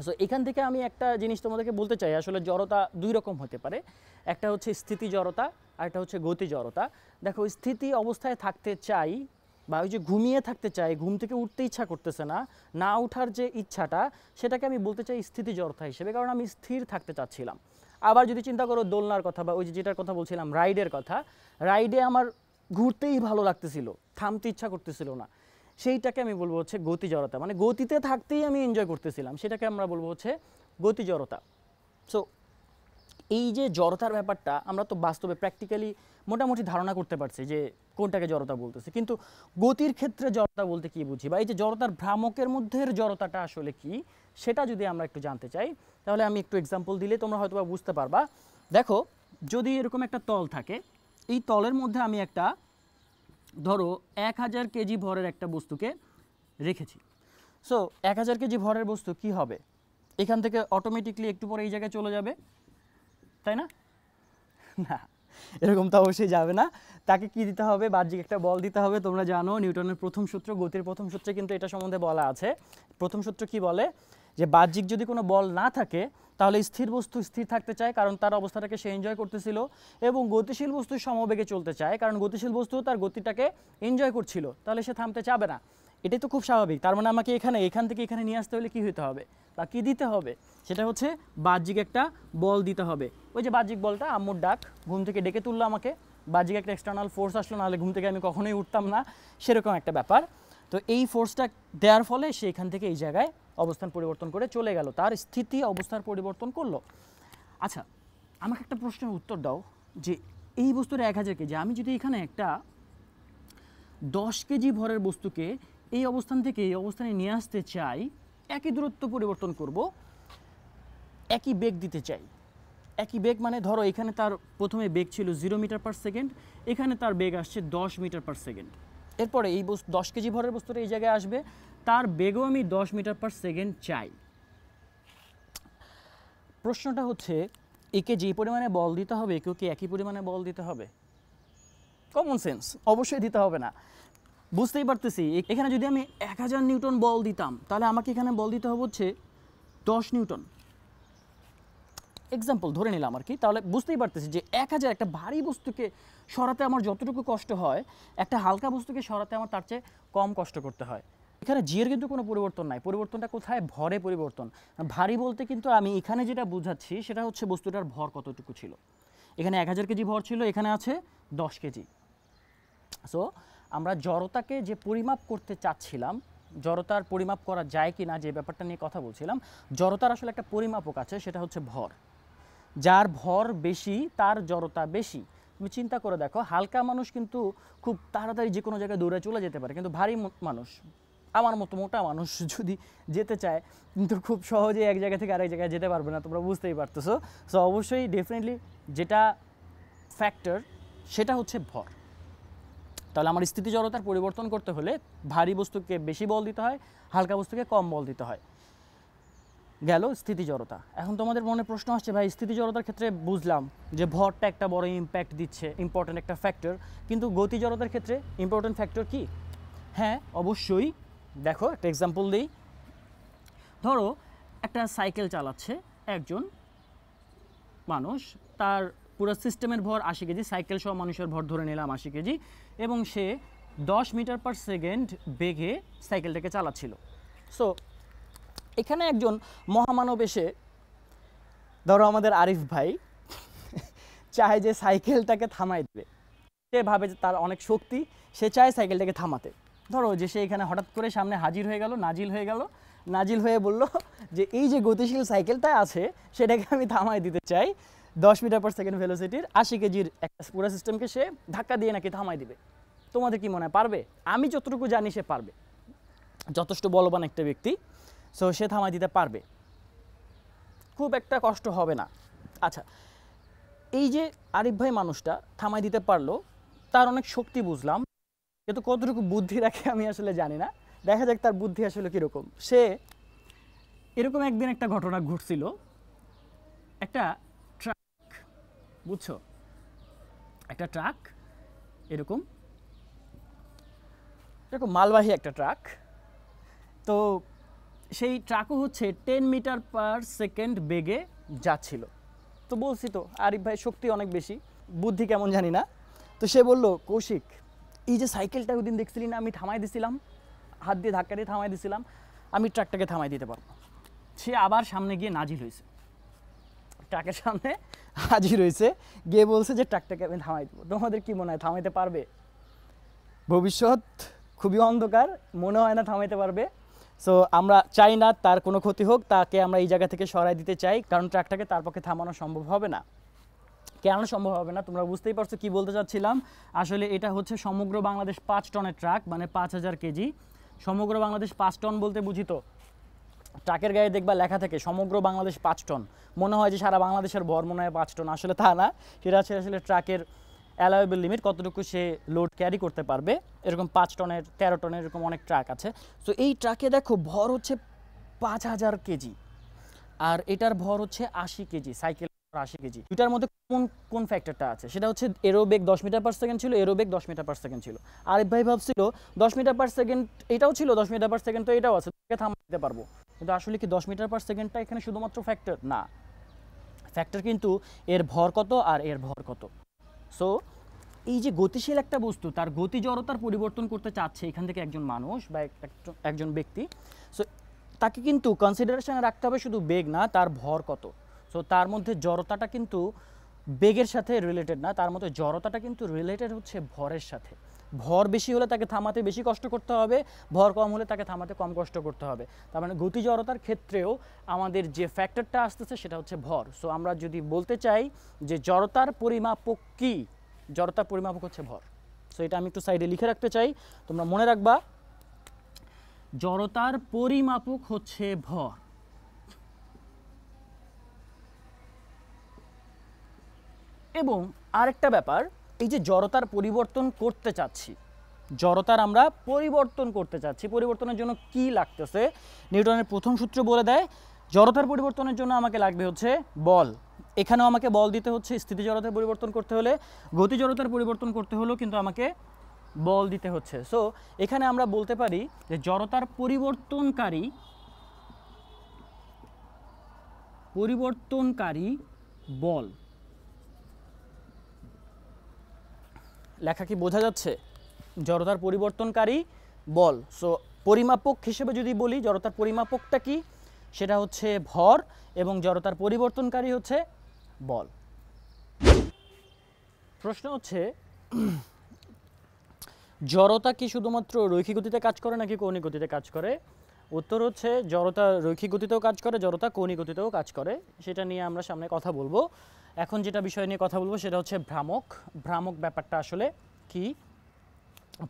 সো এখান থেকে আমি একটা জিনিস তোমাদেরকে বলতে চাই, আসলে জড়তা দুই রকম হতে পারে। একটা হচ্ছে স্থিতি জড়তা, আর একটা হচ্ছে গতি জড়তা। দেখো, স্থিতি অবস্থায় থাকতে চাই বা ওই যে ঘুমিয়ে থাকতে চাই, ঘুম থেকে উঠতে ইচ্ছা করতেছে না, না ওঠার যে ইচ্ছাটা, সেটাকে আমি বলতে চাই স্থিতি জড়তা হিসেবে, কারণ আমি স্থির থাকতে চাচ্ছিলাম। আবার যদি চিন্তা করো দোলনার কথা, বা ওই যে যেটার কথা বলছিলাম রাইডের কথা, রাইডে আমার ঘুরতেই ভালো লাগতেছিল, থামতে ইচ্ছা করতেছিল না, সেইটাকে আমি বলবো হচ্ছে গতি জড়তা। মানে গতিতে থাকতেই আমি এনজয় করতেছিলাম, সেটাকে আমরা বলবো হচ্ছে গতি জড়তা। সো এই যে জড়তার ব্যাপারটা আমরা তো বাস্তবে প্র্যাকটিক্যালি মোটামুটি ধারণা করতে পারছি যে কোনটাকে জড়তা বলতেছে, কিন্তু গতির ক্ষেত্রে জড়তা বলতে কি বুঝি, বা এই যে জড়তার ভ্রামকের মধ্যের জড়তাটা আসলে কি, সেটা যদি আমরা একটু জানতে চাই, তাহলে আমি একটু এক্সাম্পল দিলে তোমরা হয়তো বা বুঝতে পারবা। দেখো, যদি এরকম একটা তল থাকে, এই তলের মধ্যে আমি একটা, ধরো 1000 কেজি ভরের একটা বস্তুকে রেখেছি। সো 1000 কেজি ভরের বস্তু কি হবে, এখান থেকে অটোমেটিকলি একটু পরে এই জায়গায় চলে যাবে, তাই না? না, এরকম তো অবশ্যই যাবে না। তাকে কি দিতে হবে, বাহ্যিক একটা বল দিতে হবে। তোমরা জানো নিউটনের প্রথম সূত্র, গতির প্রথম সূত্রে কিন্তু এটা সম্বন্ধে বলা আছে। প্রথম সূত্র কি বলে, যে বাহ্যিক যদি কোনো বল না থাকে তাহলে স্থির বস্তু স্থির থাকতে চায়, কারণ তার অবস্থাটাকে সে এনজয় করতেছিল, এবং গতিশীল বস্তু সমবেগে চলতে চায়, কারণ গতিশীল বস্তু তার গতিটাকে এনজয় করছিল, তাহলে সে থামতে চাবে না। এটাই তো খুব স্বাভাবিক। তার মানে আমাকে এখান থেকে এখানে নিয়ে আসতে হলে কি হতে হবে, বা কি দিতে হবে, সেটা হচ্ছে বাহ্যিক একটা বল দিতে হবে। ওই যে বাহ্যিক বলটা, আম্মুর ডাক, ঘুম থেকে ডেকে তুললো আমাকে, বাহ্যিক একটা এক্সটার্নাল ফোর্স আসলো, নাহলে ঘুম থেকে আমি কখনোই উঠতাম না, সেরকম একটা ব্যাপার। তো এই ফোর্সটা দেওয়ার ফলে সে এখান থেকে এই জায়গায় অবস্থান পরিবর্তন করে চলে গেল, তার স্থিতি অবস্থার পরিবর্তন করলো। আচ্ছা, আমাকে একটা প্রশ্নের উত্তর দাও, যে এই বস্তুটা 1000 কেজি, আমি যদি এখানে একটা 10 কেজি ভরের বস্তুকে এই অবস্থান থেকে এই অবস্থানে নিয়ে আসতে চাই, একই দূরত্ব পরিবর্তন করব, একই বেগ দিতে চাই। একই বেগ মানে ধরো এখানে তার প্রথমে বেগ ছিল 0 মিটার পার সেকেন্ড, এখানে তার বেগ আসছে 10 মিটার পার সেকেন্ড। এরপরে এই 10 কেজি ভরের বস্তুটা এই জায়গায় আসবে, তার বেগও আমি 10 মিটার পার সেকেন্ড চাই। প্রশ্নটা হচ্ছে, একে যে পরিমাণে বল দিতে হবে, একেও কি একই পরিমাণে বল দিতে হবে? কমন সেন্স, অবশ্যই দিতে হবে না। বুঝতেই পারতেছি, এখানে যদি আমি 1000 নিউটন বল দিতাম, তাহলে আমাকে এখানে বল দিতে হবে হচ্ছে 10 নিউটন। এক্সাম্পল ধরে নিলাম আর কি। তাহলে বুঝতেই পারতেছি যে 1000 একটা ভারী বস্তুকে সরাতে আমার যতটুকু কষ্ট হয়, একটা হালকা বস্তুকে সরাতে আমার তার চেয়ে কম কষ্ট করতে হয়। এখানে জিয়ের কিন্তু কোনো পরিবর্তন নাই, পরিবর্তনটা কোথায়, ভরে পরিবর্তন। ভারী বলতে কিন্তু আমি এখানে যেটা বুঝাচ্ছি সেটা হচ্ছে বস্তুটার ভর কতটুকু ছিল। এখানে 1000 কেজি ভর ছিল, এখানে আছে 10 কেজি। সো আমরা জড়তাকে যে পরিমাপ করতে চাচ্ছিলাম, জড়তার পরিমাপ করা যায় কি না যে ব্যাপারটা নিয়ে কথা বলছিলাম, জড়তার আসলে একটা পরিমাপক আছে, সেটা হচ্ছে ভর। যার ভর বেশি তার জড়তা বেশি। তুমি চিন্তা করে দেখো, হালকা মানুষ কিন্তু খুব তাড়াতাড়ি যে কোনো জায়গায় দৌড়ে চলে যেতে পারে, কিন্তু ভারী মানুষ আমার মতো মোটা মানুষ যদি যেতে চায় কিন্তু খুব সহজে এক জায়গা থেকে আরেক জায়গায় যেতে পারবে না, তোমরা বুঝতেই পারতেছো। সো অবশ্যই ডেফিনেটলি যেটা ফ্যাক্টর সেটা হচ্ছে ভর। তাহলে আমার স্থিতি জড়তার পরিবর্তন করতে হলে ভারী বস্তুকে বেশি বল দিতে হয়, হালকা বস্তুকে কম বল দিতে হয়। গেল স্থিতি জড়তা। এখন তোমাদের মনে প্রশ্ন আসছে, ভাই স্থিতি জড়তার ক্ষেত্রে বুঝলাম যে ভরটা একটা বড় ইম্প্যাক্ট দিচ্ছে, ইম্পর্টেন্ট একটা ফ্যাক্টর, কিন্তু গতি জড়তার ক্ষেত্রে ইম্পর্টেন্ট ফ্যাক্টর কি? হ্যাঁ অবশ্যই। দেখো একটা এক্সাম্পল দিই। ধরো একটা সাইকেল চালাচ্ছে একজন মানুষ, তার পুরো সিস্টেমের ভর 80 কেজি, সাইকেল সহ মানুষের ভর ধরে নিলাম 80 কেজি, এবং সে 10 মিটার পার সেকেন্ড বেগে সাইকেলটাকে চালাচ্ছিল। সো এখানে একজন মহামানব এসে, ধরো আমাদের আরিফ ভাই চায় যে সাইকেলটাকে থামাই দেবে, সে ভাবে যে তার অনেক শক্তি, সে চায় সাইকেলটাকে থামাতে। ধরো যে সে এখানে হঠাৎ করে সামনে হাজির হয়ে গেল, নাজিল হয়ে বলল যে এই যে গতিশীল সাইকেলটা আছে সেটাকে আমি থামাই দিতে চাই 10 মিটার পার সেকেন্ড ভেলোসিটির 80 কেজির একটা পুরো সিস্টেমকে সে ধাক্কা দিয়ে নাকি থামাই দিবে। তোমাদের কি মনে হয় পারবে? আমি যতটুকু জানি সে পারবে, যথেষ্ট বলবান একটা ব্যক্তি। সো সে থামাই দিতে পারবে, খুব একটা কষ্ট হবে না। আচ্ছা, এই যে আরিফ ভাই মানুষটা থামাই দিতে পারলো, তার অনেক শক্তি বুঝলাম, কিন্তু কতটুকু বুদ্ধি রাখে আমি আসলে জানি না। দেখা যাক তার বুদ্ধি আসলে কীরকম। সে এরকম একদিন একটা ঘটনা ঘটছিল, একটা ট্রাক, বুঝছো, একটা ট্রাক এরকম মালবাহী একটা ট্রাক, তো সেই ট্রাকও হচ্ছে 10 মিটার পার সেকেন্ড বেগে যাচ্ছিল। তো বলছি তো আরিফ ভাই শক্তি অনেক বেশি, বুদ্ধি কেমন জানি না। তো সে বলল, কৌশিক এই যে সাইকেলটা ওই দিন দেখছিলি না আমি থামাই দিছিলাম, হাত দিয়ে ধাক্কা দিয়ে থামাই দিছিলাম, আমি ট্রাকটাকে থামাই দিতে পারবো। সে আবার সামনে গিয়ে নাজিল হয়েছে, ট্রাকের সামনে হাজির হয়েছে, গিয়ে বলছে যে ট্রাকটাকে আমি থামাই দেবো। তোমাদের কি মনে হয় থামাইতে পারবে? ভবিষ্যৎ খুবই অন্ধকার, মনে হয় না থামাইতে পারবে। সো আমরা চাই না তার কোনো ক্ষতি হোক, তাকে আমরা এই জায়গা থেকে সরাই দিতে চাই, কারণ ট্রাকটাকে তার পক্ষে থামানো সম্ভব হবে না। কেন সম্ভব হবে না তোমরা বুঝতেই পারছো কি বলতে চাচ্ছিলাম। আসলে এটা হচ্ছে সমগ্র বাংলাদেশ 5 টনের ট্রাক, মানে 5000 কেজি। সমগ্র বাংলাদেশ 5 টন বলতে বুঝি তো, ট্রাকের গায়ে দেখবা লেখা থাকে সমগ্র বাংলাদেশ 5 টন, মনে হয় যে সারা বাংলাদেশের ভর মনে হয় 5 টন, আসলে তা না। সেটা আছে আসলে ট্রাকের অ্যালাউয়েবল লিমিট, কতটুকু সে লোড ক্যারি করতে পারবে। এরকম 5 টনের 13 টনের এরকম অনেক ট্রাক আছে। সো এই ট্রাকে দেখো ভর হচ্ছে 5000 কেজি, আর এটার ভর হচ্ছে 80 কেজি, সাইকেল 80 কেজি। দুটার মধ্যে কোন ফ্যাক্টরটা আছে? সেটা হচ্ছে এরোবেগ 10 মিটার পার সেকেন্ড ছিল, এরোবেগ 10 মিটার পার সেকেন্ড ছিল। আরিফ ভাই ভাবছিল 10 মিটার পার সেকেন্ড এটাও ছিল, 10 মিটার পার সেকেন্ড তো এটাও আছে, থামাতে দিতে পারবো। কিন্তু আসলে কি 10 মিটার পার সেকেন্ডটা এখানে শুধুমাত্র ফ্যাক্টর না, ফ্যাক্টর কিন্তু এর ভর কত আর এর ভর কত। সো এই যে গতিশীল একটা বস্তু তার গতি জড়তার পরিবর্তন করতে চাচ্ছে এখান থেকে একজন মানুষ বা একজন ব্যক্তি, সো তাকে কিন্তু কনসিডারেশনে রাখতে হবে শুধু বেগ না, তার ভর কত। সো তার মধ্যে জড়তাটা কিন্তু বেগের সাথে রিলেটেড না, তার মধ্যে জড়তাটা কিন্তু রিলেটেড হচ্ছে ভরের সাথে। ভর বেশি হলে তাকে থামাতে বেশি কষ্ট করতে হবে, ভর কম হলে তাকে থামাতে কম কষ্ট করতে হবে। তার মানে গতি জড়তার ক্ষেত্রেও আমাদের যে ফ্যাক্টরটা আসতেছে সেটা হচ্ছে ভর। সো আমরা যদি বলতে চাই যে জড়তার পরিমাপক কি, জড়তার পরিমাপক হচ্ছে ভর। সো এটা আমি একটু সাইডে লিখে রাখতে চাই, তোমরা মনে রাখবা, জড়তার পরিমাপক হচ্ছে ভর। এবং আরেকটা ব্যাপার, এই যে জড়তার পরিবর্তন করতে চাচ্ছি, জড়তার আমরা পরিবর্তন করতে চাচ্ছি, পরিবর্তনের জন্য কি লাগতেছে? নিউটনের প্রথম সূত্র বলে দেয় জড়তার পরিবর্তনের জন্য আমাকে লাগবে হচ্ছে বল। এখানেও আমাকে বল দিতে হচ্ছে, স্থিতি জড়তার পরিবর্তন করতে হলে, গতি জড়তার পরিবর্তন করতে হলেও কিন্তু আমাকে বল দিতে হচ্ছে। সো এখানে আমরা বলতে পারি যে জড়তার পরিবর্তনকারী বল। লেখা কি বোঝা যাচ্ছে? জড়তার পরিবর্তনকারী বল। সো পরিমাপক হিসেবে যদি বলি জড়তার পরিমাপকটা কি, সেটা হচ্ছে ভর, এবং জড়তার পরিবর্তনকারী হচ্ছে বল। প্রশ্ন হচ্ছে জড়তা কি শুধুমাত্র রৈখিক গতিতে কাজ করে নাকি কৌণিক গতিতে কাজ করে? উত্তর হচ্ছে জড়তা রৈখিক গতিতেও কাজ করে, জড়তা কৌণিক গতিতেও কাজ করে। সেটা নিয়ে আমরা সামনে কথা বলবো। এখন যেটা বিষয় নিয়ে কথা বলবো সেটা হচ্ছে ভ্রামক। ভ্রামক ব্যাপারটা আসলে কি?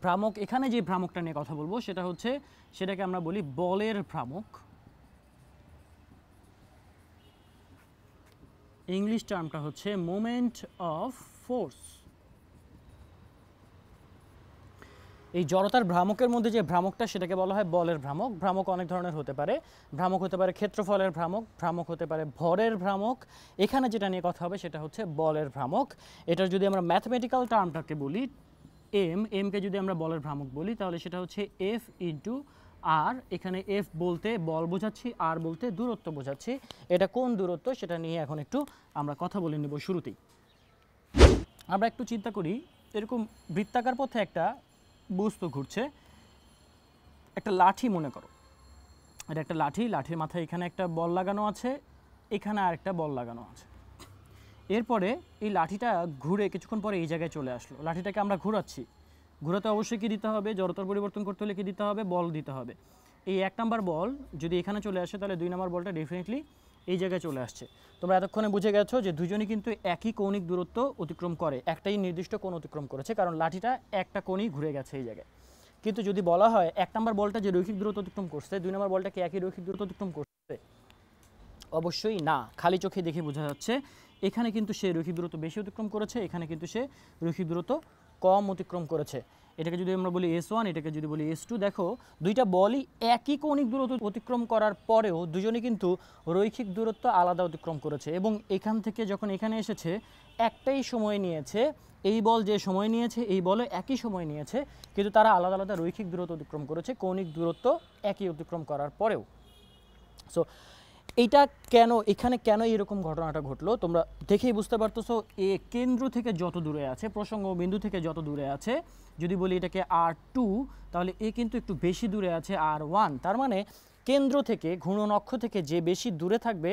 ভ্রামক, এখানে যে ভ্রামকটা নিয়ে কথা বলবো সেটাকে আমরা বলি বলের ভ্রামক। ইংলিশ টার্মটা হচ্ছে মোমেন্ট অফ ফোর্স। এই জড়তার ভ্রামকের মধ্যে যে ভ্রামকটা সেটাকে বলা হয় বলের ভ্রামক। ভ্রামক অনেক ধরনের হতে পারে। ভ্রামক হতে পারে ক্ষেত্রফলের ভ্রামক, ভ্রামক হতে পারে ভরের ভ্রামক। এখানে যেটা নিয়ে কথা হবে সেটা হচ্ছে বলের ভ্রামক। এটার যদি আমরা ম্যাথমেটিক্যাল টার্মটাকে বলি এমকে যদি আমরা বলের ভ্রামক বলি তাহলে সেটা হচ্ছে এফ ইন্টু আর। এখানে এফ বলতে বল বোঝাচ্ছি, আর বলতে দূরত্ব বোঝাচ্ছি। এটা কোন দূরত্ব সেটা নিয়ে এখন একটু আমরা কথা বলে নেব শুরুতেই। আমরা একটু চিন্তা করি, এরকম বৃত্তাকার পথে একটা বস্তু ঘুরছে, একটা লাঠি মনে করো, এটা একটা লাঠি, লাঠির মাথায় এখানে একটা বল লাগানো আছে, এখানে আরেকটা বল লাগানো আছে। এরপরে এই লাঠিটা ঘুরে কিছুক্ষণ পরে এই জায়গায় চলে আসলো। লাঠিটাকে আমরা ঘোরাচ্ছি, ঘোরাতে অবশ্যই কী দিতে হবে, জড়তার পরিবর্তন করতে হলে কী দিতে হবে, বল দিতে হবে। এই 1 নাম্বার বল যদি এখানে চলে আসে তাহলে 2 নাম্বার বলটা ডেফিনেটলি এই জায়গায় চলে আসছে। তোমরা এতক্ষণে বুঝে গেছো যে দুজনই কিন্তু একই কৌণিক দূরত্ব অতিক্রম করে, একটাই নির্দিষ্ট কোণ অতিক্রম করেছে, কারণ লাঠিটা একটা কোণই ঘুরে গেছে এই জায়গায়। কিন্তু যদি বলা হয় 1 নাম্বার বলটা যে রৈখিক দূরত্ব অতিক্রম করছে, 2 নাম্বার বলটা কি একই রৈখিক দূরত্ব অতিক্রম করছে? অবশ্যই না, খালি চোখে দেখে বোঝা যাচ্ছে এখানে কিন্তু সে রৈখিক দূরত্ব বেশি অতিক্রম করেছে, এখানে কিন্তু সে রৈখিক দূরত্ব কম অতিক্রম করেছে। এটাকে যদি আমরা বলি S1, এটাকে যদি বলি S2, দেখো দুইটা বলই একই কৌণিক দূরত্ব অতিক্রম করার পরেও দুজনই কিন্তু রৈখিক দূরত্ব আলাদা অতিক্রম করেছে। এবং এখান থেকে যখন এখানে এসেছে একটাই সময় নিয়েছে, এই বল যে সময় নিয়েছে এই বলে একই সময় নিয়েছে, কিন্তু তারা আলাদা আলাদা রৈখিক দূরত্ব অতিক্রম করেছে কৌণিক দূরত্ব একই অতিক্রম করার পরেও। সো এইটা কেন, এখানে কেন এরকম ঘটনাটা ঘটলো তোমরা দেখেই বুঝতে পারতেছো। এ কেন্দ্র থেকে যত দূরে আছে, প্রসঙ্গ বিন্দু থেকে যত দূরে আছে, যদি বলি এটাকে R2, তাহলে এ কিন্তু একটু বেশি দূরে আছে R1। তার মানে কেন্দ্র থেকে, ঘূর্ণন অক্ষ থেকে যে বেশি দূরে থাকবে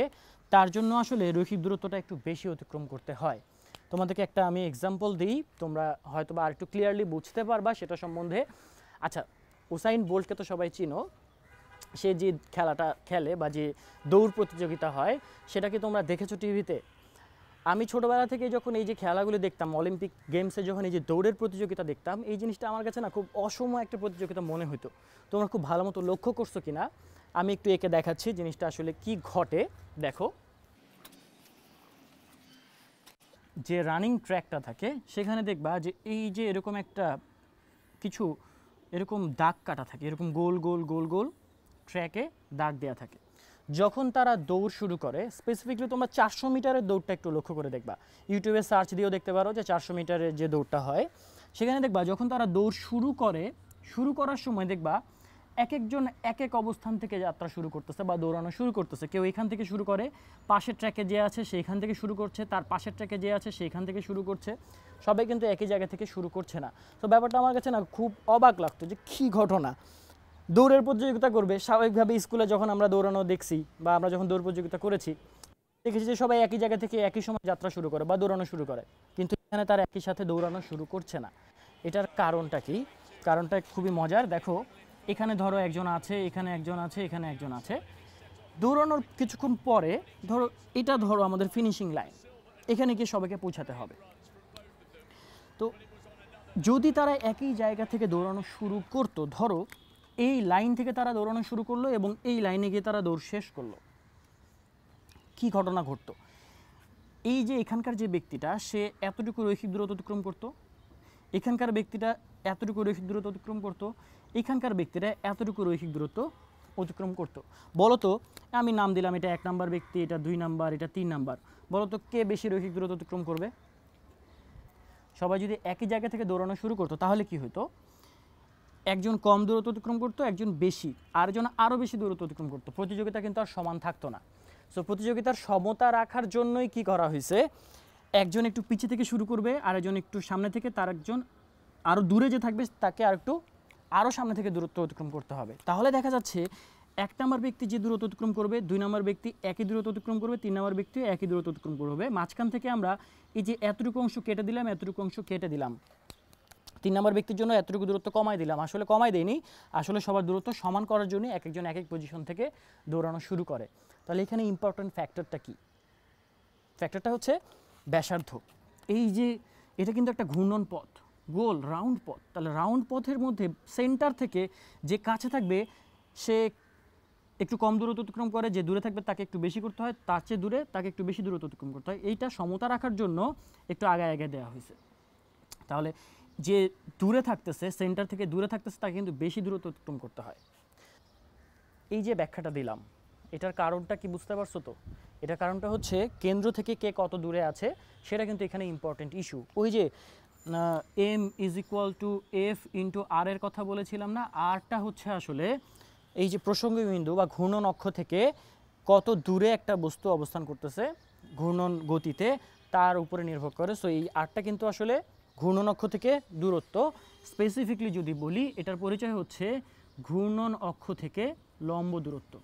তার জন্য আসলে রৈখিক দূরত্বটা একটু বেশি অতিক্রম করতে হয়। তোমাদেরকে একটা আমি এক্সাম্পল দিই, তোমরা হয়তো বা আর একটু ক্লিয়ারলি বুঝতে পারবা সেটা সম্বন্ধে। আচ্ছা, উসাইন বোল্টকে তো সবাই চিনো, সে যে খেলাটা খেলে বা যে দৌড় প্রতিযোগিতা হয় সেটা কি তোমরা দেখেছো টিভিতে? আমি ছোটোবেলা থেকে যখন এই যে খেলাগুলো দেখতাম, অলিম্পিক গেমসে যখন এই যে দৌড়ের প্রতিযোগিতা দেখতাম, এই জিনিসটা আমার কাছে না খুব অসম একটা প্রতিযোগিতা মনে হতো। তোমরা খুব ভালো মতো লক্ষ্য করছো কি না আমি একটু এঁকে দেখাচ্ছি জিনিসটা আসলে কি ঘটে। দেখো, যে রানিং ট্র্যাকটা থাকে সেখানে দেখবা যে এই যে এরকম একটা কিছু এরকম দাগ কাটা থাকে, এরকম গোল গোল গোল গোল ট্র্যাকে দাগ দেওয়া থাকে। যখন তারা দৌড় শুরু করে, স্পেসিফিকলি তোমরা 400 মিটারের দৌড়টা একটু লক্ষ্য করে দেখবা, ইউটিউবে সার্চ দিয়েও দেখতে পারো যে 400 মিটারের যে দৌড়টা হয় সেখানে দেখবা যখন তারা দৌড় শুরু করে, শুরু করার সময় দেখবা এক একজন এক এক অবস্থান থেকে যাত্রা শুরু করতেছে বা দৌড়ানো শুরু করতেছে। কেউ এখান থেকে শুরু করে, পাশের ট্র্যাকে যে আছে সেইখান থেকে শুরু করছে, তার পাশের ট্র্যাকে যে আছে সেইখান থেকে শুরু করছে, সবাই কিন্তু একই জায়গা থেকে শুরু করছে না। তো ব্যাপারটা আমার কাছে না খুব অবাক লাগতো যে কী ঘটনা, দৌড়ের প্রতিযোগিতা করবে, স্বাভাবিকভাবে স্কুলে যখন আমরা দৌড়ানো দেখছি বা আমরা যখন দৌড় প্রতিযোগিতা করেছি দেখেছি যে সবাই একই জায়গা থেকে একই সময় যাত্রা শুরু করে বা দৌড়ানো শুরু করে, কিন্তু এখানে তারা একই সাথে দৌড়ানো শুরু করছে না। এটার কারণটা কি? কারণটা খুবই মজার। দেখো, এখানে ধরো একজন আছে, এখানে একজন আছে, এখানে একজন আছে, দৌড়ানোর কিছুক্ষণ পরে ধরো এটা ধরো আমাদের ফিনিশিং লাইন, এখানে গিয়ে সবাইকে পৌঁছাতে হবে। তো যদি তারা একই জায়গা থেকে দৌড়ানো শুরু করতো, ধরো এই লাইন থেকে তারা দৌড়ানো শুরু করলো এবং এই লাইনে গিয়ে তারা দৌড় শেষ করলো, কি ঘটনা ঘটতো? এই যে এখানকার যে ব্যক্তিটা সে এতটুকু রৈখিক দূরত্ব অতিক্রম করতো, এখানকার ব্যক্তিটা এতটুকু রৈখিক দূরত্ব অতিক্রম করতো, এখানকার ব্যক্তিটা এতটুকু রৈখিক দূরত্ব অতিক্রম করতো। বলো তো, আমি নাম দিলাম এটা 1 নাম্বার ব্যক্তি, এটা 2 নাম্বার, এটা 3 নাম্বার, বলো তো কে বেশি রৈখিক দূরত্ব অতিক্রম করবে? সবাই যদি একই জায়গা থেকে দৌড়ানো শুরু করতো তাহলে কি হতো? একজন কম দূরত্ব অতিক্রম করতো, একজন বেশি, আরেকজন আরও বেশি দূরত্ব অতিক্রম করতো। প্রতিযোগিতা কিন্তু আর সমান থাকতো না। সো প্রতিযোগিতার সমতা রাখার জন্যই কি করা হয়েছে, একজন একটু পিছিয়ে থেকে শুরু করবে, আরেকজন একটু সামনে থেকে, তার একজন আরও দূরে যে থাকবে তাকে আরও সামনে থেকে দূরত্ব অতিক্রম করতে হবে। তাহলে দেখা যাচ্ছে 1 নাম্বার ব্যক্তি যে দূরত্ব অতিক্রম করবে, 2 নাম্বার ব্যক্তি একই দূরত্ব অতিক্রম করবে, 3 নাম্বার ব্যক্তি একই দূরত্ব অতিক্রম করবে। মাঝখান থেকে আমরা এই যে এতটুকু অংশ কেটে দিলাম, এতটুকু অংশ কেটে দিলাম, 3 নাম্বার ব্যক্তির জন্য এতটুকু দূরত্ব কমাই দিলাম। আসলে কমাই দেয়নি, আসলে সবার দূরত্ব সমান করার জন্য এক একজন এক এক পজিশন থেকে দৌড়ানো শুরু করে। তাহলে এখানে ইম্পর্টেন্ট ফ্যাক্টরটা কি? ফ্যাক্টরটা হচ্ছে ব্যাসার্ধ। এই যে এটা কিন্তু একটা ঘূর্ণন পথ, গোল রাউন্ড পথ, তাহলে রাউন্ড পথের মধ্যে সেন্টার থেকে যে কাছে থাকবে সে একটু কম দূরত্ব অতিক্রম করে, যে দূরে থাকবে তাকে একটু বেশি করতে হয়, তার চেয়ে দূরে তাকে একটু বেশি দূরত্ব অতিক্রম করতে হয়। এইটা সমতা রাখার জন্য একটু আগে আগে দেওয়া হয়েছে। তাহলে যে দূরে থাকতেছে, সেন্টার থেকে দূরে থাকতেছে, তাকে কিন্তু বেশি দূরত্ব অতিক্রম করতে হয়। এই যে ব্যাখ্যাটা দিলাম, এটার কারণটা কি বুঝতে পারছো তো? এটার কারণটা হচ্ছে কেন্দ্র থেকে কে কত দূরে আছে সেটা কিন্তু এখানে ইম্পর্টেন্ট ইস্যু। ওই যে M is equal to F into R এর কথা বলেছিলাম না, আরটা হচ্ছে আসলে এই যে প্রসঙ্গী বিন্দু বা ঘূর্ণন অক্ষ থেকে কত দূরে একটা বস্তু অবস্থান করতেছে ঘূর্ণন গতিতে, তার উপরে নির্ভর করে। সো এই আরটা কিন্তু আসলে ঘূর্ণন অক্ষ থেকে দূরত্ব। স্পেসিফিকলি যদি বলি, এটার পরিচয় হচ্ছে ঘূর্ণন অক্ষ থেকে লম্ব দূরত্ব।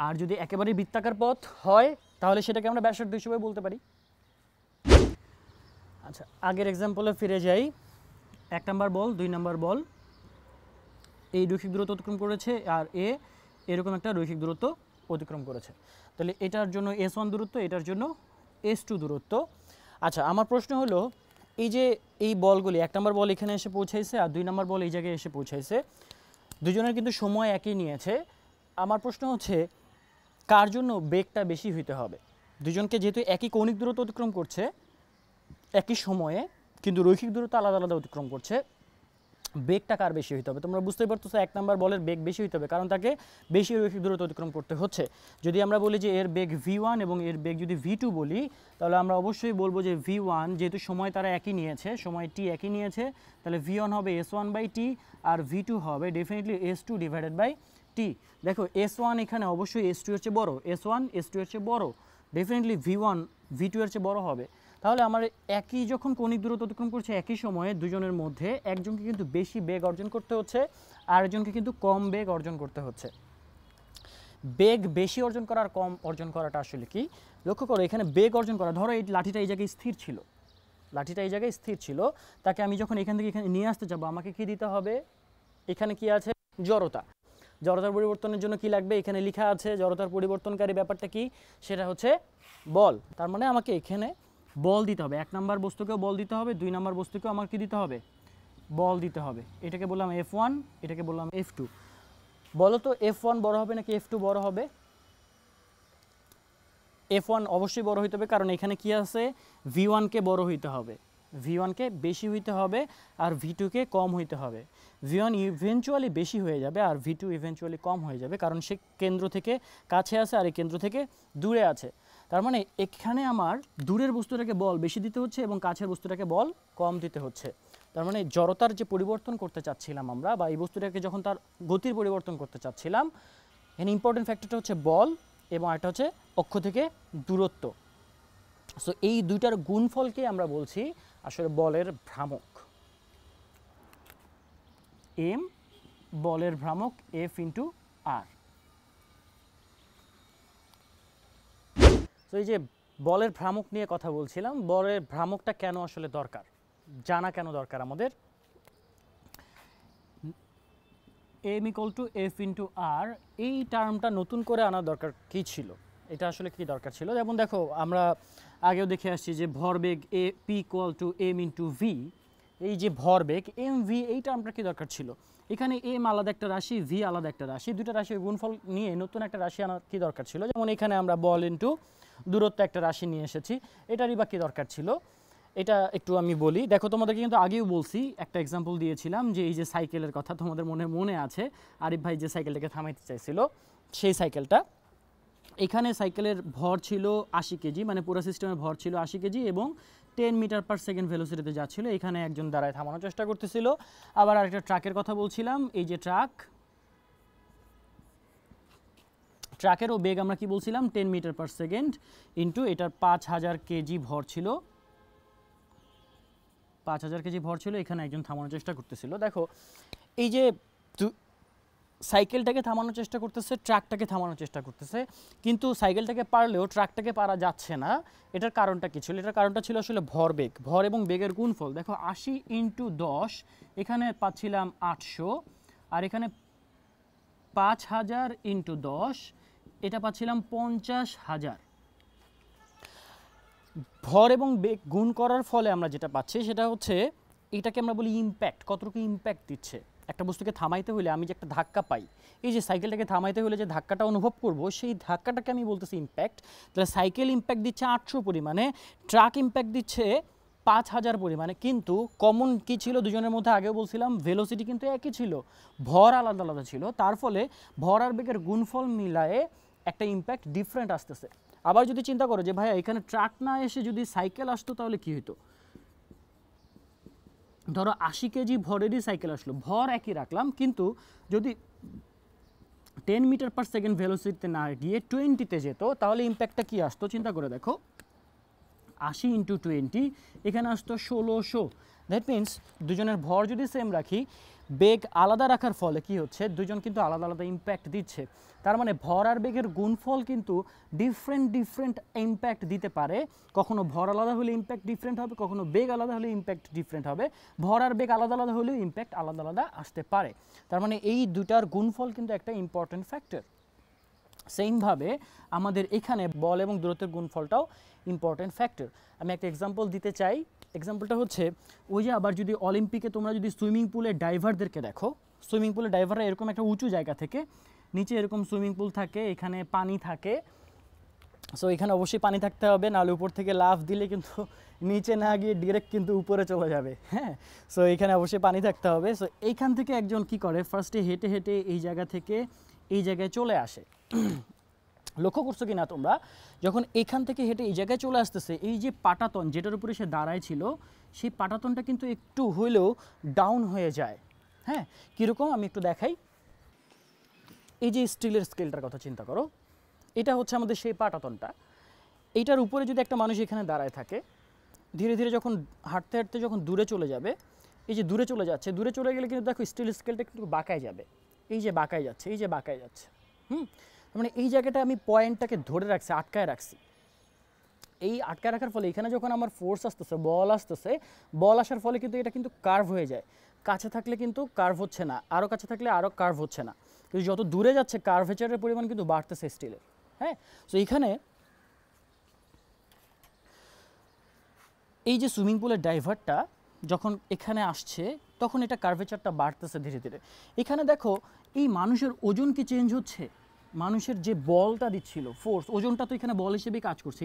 আর যদি একেবারে বৃত্তাকার পথ হয় তাহলে সেটাকে আমরা ব্যাসার্ধ হিসেবে বলতে পারি। আচ্ছা, আগের এক্সাম্পলে ফিরে যাই। 1 নাম্বার বল, 2 নাম্বার বল এই রৈখিক দূরত্ব অতিক্রম করেছে, আর এ এরকম একটা রৈখিক দূরত্ব অতিক্রম করেছে। তাহলে এটার জন্য S1 দূরত্ব, এটার জন্য S2 দূরত্ব। আচ্ছা, আমার প্রশ্ন হলো এই যে এই বলগুলি, 1 নাম্বার বল এখানে এসে পৌঁছাইছে আর 2 নাম্বার বল এই জায়গায় এসে পৌঁছাইছে, দুজনের কিন্তু সময় একই নিয়েছে। আমার প্রশ্ন হচ্ছে কার জন্য বেগটা বেশি হইতে হবে? দুজনকে যেহেতু একই কৌণিক দূরত্ব অতিক্রম করছে একই সময়ে, কিন্তু রৈখিক দূরত্ব আলাদা আলাদা অতিক্রম করছে, বেগটা কার বেশি হইতে হবে? তোমরা বুঝতেই পারতেছো 1 নাম্বার বলের বেগ বেশি হইতে হবে, কারণ তাকে বেশি রৈখিক দূরত্ব অতিক্রম করতে হচ্ছে। যদি আমরা বলি যে এর বেগ v1 এবং এর বেগ যদি v2 বলি, তাহলে আমরা অবশ্যই বলবো যে v1 যেহেতু সময় তারা একই নিয়েছে, সময় t একই নিয়েছে, তাহলে v1 হবে s1/t আর v2 হবে definitely s2 divided by t। দেখো s1 এখানে অবশ্যই s2 এর চেয়ে বড়, s1 s2 এর চেয়ে বড়, ডেফিনেটলি v1 v2 এর চেয়ে বড় হবে। তাহলে আমার একই যখন কৌণিক দূরত্ব অতিক্রম করছে একই সময়ে দুজনের মধ্যে একজনকে কিন্তু বেশি বেগ অর্জন করতে হচ্ছে, আরেকজনকে কিন্তু কম বেগ অর্জন করতে হচ্ছে। বেগ বেশি অর্জন করা আর কম অর্জন করাটা আসলে কি? লক্ষ্য করো এখানে বেগ অর্জন করা, ধরো এই লাঠিটা এই জায়গায় স্থির ছিল, লাঠিটা এই জায়গায় স্থির ছিল, তাকে আমি যখন এখান থেকে এখানে নিয়ে আসতে যাবো আমাকে কি দিতে হবে? এখানে কি আছে? জড়তা। জড়তার পরিবর্তনের জন্য কি লাগবে? এখানে লেখা আছে জড়তার পরিবর্তনকারী ব্যাপারটা কি, সেটা হচ্ছে বল। তার মানে আমাকে এখানে বল দিতে হবে, 1 নাম্বার বস্তুকেও বল দিতে হবে, 2 নাম্বার বস্তুকেও আমার কি দিতে হবে? বল দিতে হবে। এটাকে বললাম F1, এটাকে বললাম F2। বলো তো F1 বড় হবে নাকি F2 বড় হবে? F1 অবশ্যই বড় হইতে হবে, কারণ এখানে কি আছে? V1 কে বড় হইতে হবে, V1 কে বেশি হইতে হবে আর V2 কে কম হইতে হবে। V1 ইভেনচুয়ালি বেশি হয়ে যাবে আর V2 ইভেনচুয়ালি কম হয়ে যাবে, কারণ সে কেন্দ্র থেকে কাছে আছে আর এই কেন্দ্র থেকে দূরে আছে। তার মানে এখানে আমার দূরের বস্তুটাকে বল বেশি দিতে হচ্ছে এবং কাছের বস্তুটাকে বল কম দিতে হচ্ছে। তার মানে জড়তার যে পরিবর্তন করতে চাচ্ছিলাম আমরা, বা এই বস্তুটাকে যখন তার গতির পরিবর্তন করতে চাচ্ছিলাম, এখানে ইম্পর্টেন্ট ফ্যাক্টরটা হচ্ছে বল এবং একটা হচ্ছে অক্ষ থেকে দূরত্ব। সো এই দুইটার গুণফলকে আমরা বলছি আসলে বলের ভ্রামক। এম বলের ভ্রামক F ইন্টু আর। তো এই যে বলের ভ্রামক নিয়ে কথা বলছিলাম, বলের ভ্রামকটা কেন আসলে দরকার, জানা কেন দরকার আমাদের? M equal to F into R, এই টার্মটা নতুন করে আনা দরকার কি ছিল? এটা আসলে কি দরকার ছিল? যেমন দেখো আমরা আগেও দেখে আসছি যে ভরবেগ এ P equal to M into V, এই যে ভরবেগ এম ভি, এই টার্মটা কি দরকার ছিল? এখানে এম আলাদা একটা রাশি, ভি আলাদা একটা রাশি, দুটো রাশির গুণফল নিয়ে নতুন একটা রাশি আনার কি দরকার ছিল? যেমন এখানে আমরা বল ইন্টু দূরত্ব একটা রাশি নিয়ে এসেছি, এটারই বা কি দরকার ছিল? এটা একটু আমি বলি। দেখো তোমাদেরকে কিন্তু আগেও বলছি, একটা এক্সাম্পল দিয়েছিলাম যে এই যে সাইকেলের কথা তোমাদের মনে আছে, আরিফ ভাই যে সাইকেলটাকে থামাইতে চাইছিল সেই সাইকেলটা। এখানে সাইকেলের ভর ছিল 80 কেজি, মানে পুরো সিস্টেমের ভর ছিল 80 কেজি এবং 10 মিটার পার সেকেন্ড ভেলোসিটিতে যাচ্ছিল। এখানে একজন দাঁড়ায় থামানোর চেষ্টা করতেছিল। আবার আরেকটা ট্রাকের কথা বলছিলাম, এই যে ট্রাকেরও বেগ আমরা কি বলছিলাম? 10 মিটার পার সেকেন্ড ইন্টু এটার 5000 কেজি ভর ছিল, 5000 কেজি ভর ছিল। এখানে একজন থামানোর চেষ্টা করতেছিল। দেখো এই যে সাইকেলটাকে থামানোর চেষ্টা করতেছে, ট্রাকটাকে থামানোর চেষ্টা করতেছে, কিন্তু সাইকেলটাকে পারলেও ট্রাকটাকে পারা যাচ্ছে না। এটার কারণটা কি ছিল? এটার কারণটা ছিল আসলে ভরবেগ, ভর এবং বেগের গুণফল। দেখো 80 ইন্টু 10, এখানে পাচ্ছিলাম 800, আর এখানে 5000 ইন্টু 10, এটা পাচ্ছিলাম 50,000। ভর এবং বেগ গুণ করার ফলে আমরা যেটা পাচ্ছি সেটা হচ্ছে এটাকে আমরা বলি ইম্প্যাক্ট, কতটুকু ইম্প্যাক্ট দিচ্ছে। একটা বস্তুকে থামাইতে হলে আমি যে একটা ধাক্কা পাই, এই যে সাইকেলটাকে থামাইতে হলে যে ধাক্কাটা অনুভব করব, সেই ধাক্কাটাকে আমি বলতেছি ইম্প্যাক্ট। তাহলে সাইকেল ইম্প্যাক্ট দিচ্ছে 800 পরিমাণে, ট্রাক ইম্প্যাক্ট দিচ্ছে 5000 পরিমাণে। কিন্তু কমন কি ছিল দুজনের মধ্যে? আগেও বলছিলাম ভেলোসিটি কিন্তু একই ছিল, ভর আলাদা আলাদা ছিল। তার ফলে ভর আর বেগের গুণফল মিলায়ে একটা ইম্প্যাক্ট ডিফারেন্ট আসতেছে। আবার যদি চিন্তা করো যে ভাইয়া এখানে ট্রাক না এসে যদি সাইকেল আসতো তাহলে কি হতো? ধরো 80 কেজি ভরেরই সাইকেল আসলো, ভর একই রাখলাম, কিন্তু যদি 10 মিটার পার সেকেন্ড ভেলোসিটিতে না গিয়ে 20-তে যেত তাহলে ইম্প্যাক্টটা কি আসতো? চিন্তা করে দেখো, 80 × 20 এখানে আসতো 1600। দ্যাট মিনস দুজনের ভর যদি সেম রাখি, বেগ আলাদা রাখার ফলে কি হচ্ছে? দুজন কিন্তু আলাদা আলাদা ইম্প্যাক্ট দিচ্ছে। তার মানে ভর আর বেগের গুণফল কিন্তু ডিফারেন্ট ইম্প্যাক্ট দিতে পারে। কখনো ভর আলাদা হলে ইম্প্যাক্ট ডিফারেন্ট হবে, কখনো বেগ আলাদা হলে ইম্প্যাক্ট ডিফারেন্ট হবে। ভর আর বেগ আলাদা আলাদা হলেও ইম্প্যাক্ট আলাদা আলাদা আসতে পারে। তার মানে এই দুটার গুণফল কিন্তু একটা ইম্পর্টেন্ট ফ্যাক্টর। সেমভাবে আমাদের এখানে বল এবং দূরত্বের গুণফলটাও ইম্পর্টেন্ট ফ্যাক্টর। আমি একটা এক্সাম্পল দিতে চাই। এক্সাম্পলটা হচ্ছে ওই যে আবার যদি অলিম্পিকে তোমরা যদি সুইমিং পুলের ডাইভারদেরকে দেখো, সুইমিং পুলের ডাইভাররা এরকম একটা উঁচু জায়গা থেকে, নিচে এরকম সুইমিং পুল থাকে, এখানে পানি থাকে। সো এখানে অবশ্যই পানি থাকতে হবে, নাহলে উপর থেকে লাফ দিলে কিন্তু নিচে না গিয়ে ডিরেক্ট কিন্তু উপরে চলে যাবে। হ্যাঁ, সো এখানে অবশ্যই পানি থাকতে হবে। সো এইখান থেকে একজন কি করে, ফার্স্টে হেঁটে হেঁটে এই জায়গা থেকে এই জায়গায় চলে আসে। লক্ষ্য করছো কি না তোমরা, যখন এখান থেকে হেঁটে এই জায়গায় চলে আসতেছে, এই যে পাটাতন যেটার উপরে সে দাঁড়ায় ছিল, সেই পাটাতনটা কিন্তু একটু হইলেও ডাউন হয়ে যায়। হ্যাঁ, কীরকম আমি একটু দেখাই। এই যে স্টিলের স্কেলটার কথা চিন্তা করো, এটা হচ্ছে আমাদের সেই পাটাতনটা। এইটার উপরে যদি একটা মানুষ এখানে দাঁড়ায় থাকে, ধীরে ধীরে যখন হাঁটতে হাঁটতে যখন দূরে চলে যাবে, এই যে দূরে চলে যাচ্ছে, দূরে চলে গেলে কিন্তু দেখো স্টিল স্কেলটা কিন্তু বাঁকায় যাবে। এই যে বাঁকায় যাচ্ছে, এই যে বাঁকায় যাচ্ছে। মানে এই জায়গাটা আমি পয়েন্টটাকে ধরে রাখছি, আটকায় রাখছি। এই আটকায় রাখার ফলে এখানে যখন আমার ফোর্স আসতেছে, বল আসতেছে, বল আসার ফলে কিন্তু এটা কিন্তু কার্ভ হয়ে যায়। কাছে থাকলে কিন্তু কার্ভ হচ্ছে না, আরও কাছে থাকলে আরও কার্ভ হচ্ছে না, কিন্তু যত দূরে যাচ্ছে কার্ভেচারের পরিমাণ কিন্তু বাড়তেছে স্টিলের। হ্যাঁ, সো এখানে এই যে সুইমিং পুলের ডাইভারটা যখন এখানে আসছে তখন এটা কার্ভেচারটা বাড়তেছে ধীরে ধীরে। এখানে দেখো এই মানুষের ওজন কি চেঞ্জ হচ্ছে? মানুষের যে বলটা দিচ্ছিল ফোর্স, ওজনটা তো এখানে বল হিসেবে কাজ করছে,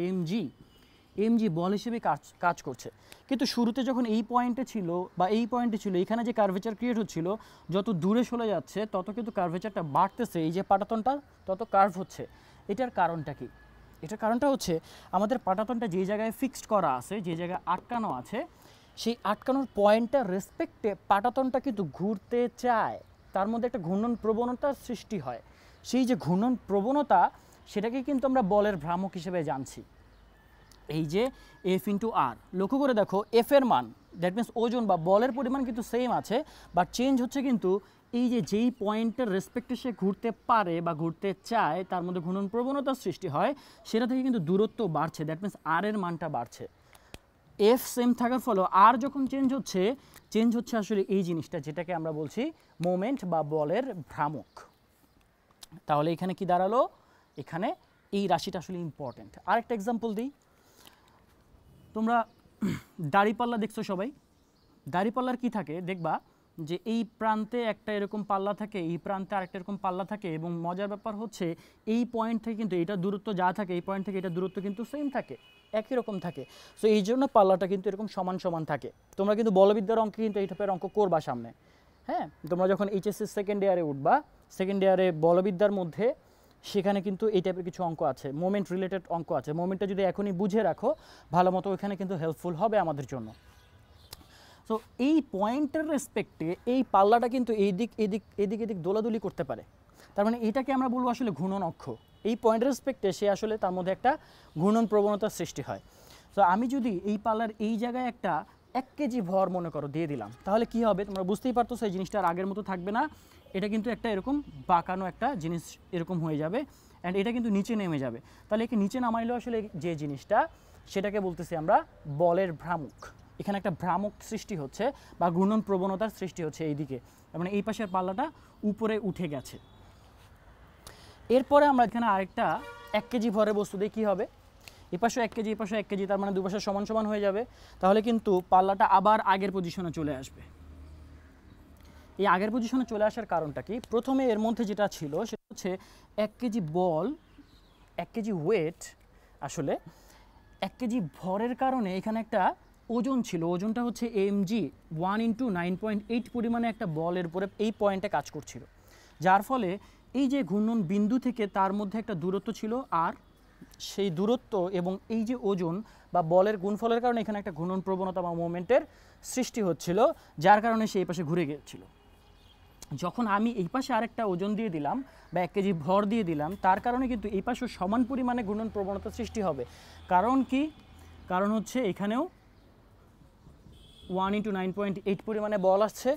এমজি বল হিসেবে কাজ করছে। কিন্তু শুরুতে যখন এই পয়েন্টে ছিল বা এই পয়েন্টে ছিল, এখানে যে কার্ভেচার ক্রিয়েট হচ্ছিল, যত দূরে চলে যাচ্ছে তত কিন্তু কার্ভেচারটা বাড়তেছে, এই যে পাটাতনটা তত কার্ভ হচ্ছে। এটার কারণটা কি? এটার কারণটা হচ্ছে আমাদের পাটাতনটা যে জায়গায় ফিক্সড করা আছে, যে জায়গায় আটকানো আছে, সেই আটকানোর পয়েন্টটার রেসপেক্টে পাটাতনটা কিন্তু ঘুরতে চায়। তার মধ্যে একটা ঘূর্ণন প্রবণতার সৃষ্টি হয়। সেই যে ঘূর্ণন প্রবণতা, সেটাকে কিন্তু আমরা বলের ভ্রামক হিসেবে জানছি। এই যে এফ ইন্টু আর, লক্ষ্য করে দেখো এফ এর মান, দ্যাট মিনস ওজন বা বলের পরিমাণ কিন্তু সেম আছে, বাট চেঞ্জ হচ্ছে কিন্তু এই যে যেই পয়েন্টের রেসপেক্টে সে ঘুরতে পারে বা ঘুরতে চায়, তার মধ্যে ঘূর্ণন প্রবণতার সৃষ্টি হয়, সেটা থেকে কিন্তু দূরত্ব বাড়ছে, দ্যাট মিনস আর এর মানটা বাড়ছে। এফ সেম থাকার ফলে আর যখন চেঞ্জ হচ্ছে আসলে এই জিনিসটা, যেটাকে আমরা বলছি মোমেন্ট বা বলের ভ্রামক। তাহলে এখানে কি দাঁড়ালো? এখানে এই রাশিটা আসলে ইম্পর্টেন্ট। আরেকটা এক্সাম্পল দিই। তোমরা দাড়িপাল্লা দেখছো সবাই, দাড়িপাল্লার কি থাকে দেখবা যে এই প্রান্তে একটা এরকম পাল্লা থাকে, এই প্রান্তে আরেকটা এরকম পাল্লা থাকে, এবং মজার ব্যাপার হচ্ছে এই পয়েন্ট থেকে কিন্তু এটা দূরত্ব যা থাকে, এই পয়েন্ট থেকে এটা দূরত্ব কিন্তু সেম থাকে, একই রকম থাকে। সো এই জন্য পাল্লাটা কিন্তু এরকম সমান সমান থাকে। তোমরা কিন্তু বলবিদ্যার অঙ্কে কিন্তু এই টাইপের অঙ্ক করবা সামনে। হ্যাঁ, তোমরা যখন এইচএসসি সেকেন্ড ইয়ারে উঠবা, সেকেন্ড ইয়ারে বলবিদ্যার মধ্যে সেখানে কিন্তু এই টাইপের কিছু অঙ্ক আছে, মোমেন্ট রিলেটেড অঙ্ক আছে। মোমেন্টটা যদি এখনই বুঝে রাখো ভালো মতো, ওইখানে কিন্তু হেল্পফুল হবে আমাদের জন্য। সো এই পয়েন্টের রেসপেক্টে এই পাল্লাটা কিন্তু এদিক দোলাদুলি করতে পারে। তার মানে এটাকে আমরা বলবো আসলে ঘূর্ণন অক্ষ। এই পয়েন্টের রেসপেক্টে সে আসলে তার মধ্যে একটা ঘূর্ণন প্রবণতার সৃষ্টি হয়। সো আমি যদি এই পাল্লার এই জায়গায় একটা 1 কেজি ভর মনে করো দিয়ে দিলাম, তাহলে কি হবে? তোমরা বুঝতেই পারতো সেই জিনিসটা আর আগের মতো থাকবে না। এটা কিন্তু একটা এরকম বাঁকানো একটা জিনিস এরকম হয়ে যাবে, অ্যান্ড এটা কিন্তু নিচে নেমে যাবে। তাহলে একে নিচে নামাইলেও আসলে যে জিনিসটা, সেটাকে বলতেছি আমরা বলের ভ্রামক। এখানে একটা ভ্রামক সৃষ্টি হচ্ছে বা ঘূর্ণন প্রবণতার সৃষ্টি হচ্ছে এইদিকে, মানে এই পাশের পাল্লাটা উপরে উঠে গেছে। এরপরে আমরা এখানে আরেকটা 1 কেজি ভরের বস্তু দিয়ে কী হবে, এই পাশে 1 কেজি, এই পাশে 1 কেজি, তার মানে দুই পাশে সমান সমান হয়ে যাবে। তাহলে কিন্তু পাল্লাটা আবার আগের পজিশনে চলে আসবে। এই আগের পজিশনে চলে আসার কারণটা কি, প্রথমে এর মধ্যে যেটা ছিল সেটা হচ্ছে 1 কেজি বল, 1 কেজি ওয়েট, আসলে 1 কেজি ভরের কারণে এখানে একটা ওজন ছিল, ওজনটা হচ্ছে mg 1 × 9.8 পরিমাণে একটা বলের উপরে এই পয়েন্টে কাজ করছিল, যার ফলে এই যে ঘূর্ণন বিন্দু থেকে তার মধ্যে একটা দূরত্ব ছিল, আর সেই দূরত্ব এবং এই যে ওজন বা বলের গুণফলের কারণে এখানে একটা ঘূর্ণন প্রবণতা বা মোমেন্টের সৃষ্টি হচ্ছিল, যার কারণে সে এই পাশে ঘুরে গিয়েছিল। যখন আমি এই পাশে আরেকটা ওজন দিয়ে দিলাম বা 1 কেজি ভর দিয়ে দিলাম, তার কারণে কিন্তু এই পাশেও সমান পরিমাণে ঘূর্ণন প্রবণতা সৃষ্টি হবে। কারণ কি, কারণ হচ্ছে এখানেও 1 × 9.8 পরিমাণে বল আসছে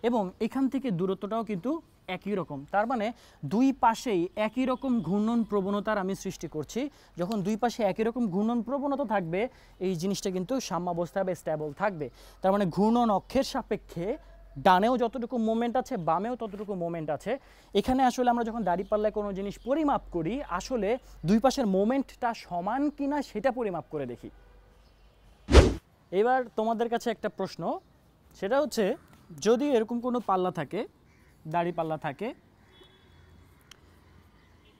এবং এখান থেকে দূরত্বটাও কিন্তু একই রকম, তার মানে দুই পাশেই একই রকম ঘূর্ণন প্রবণতার আমি সৃষ্টি করছি। যখন দুই পাশে একই রকম ঘূর্ণন প্রবণতা থাকবে, এই জিনিসটা কিন্তু সাম্যাবস্থায় বা স্টেবল থাকবে। তার মানে ঘূর্ণন অক্ষের সাপেক্ষে ডানেও যতটুকু মোমেন্ট আছে, বামেও ততটুকু মোমেন্ট আছে। এখানে আসলে আমরা যখন দাঁড়িপাল্লায় কোনো জিনিস পরিমাপ করি, আসলে দুই পাশের মোমেন্টটা সমান কিনা সেটা পরিমাপ করে দেখি। এবার তোমাদের কাছে একটা প্রশ্ন, সেটা হচ্ছে যদি এরকম কোনো পাল্লা থাকে, দাঁড়িপাল্লা থাকে,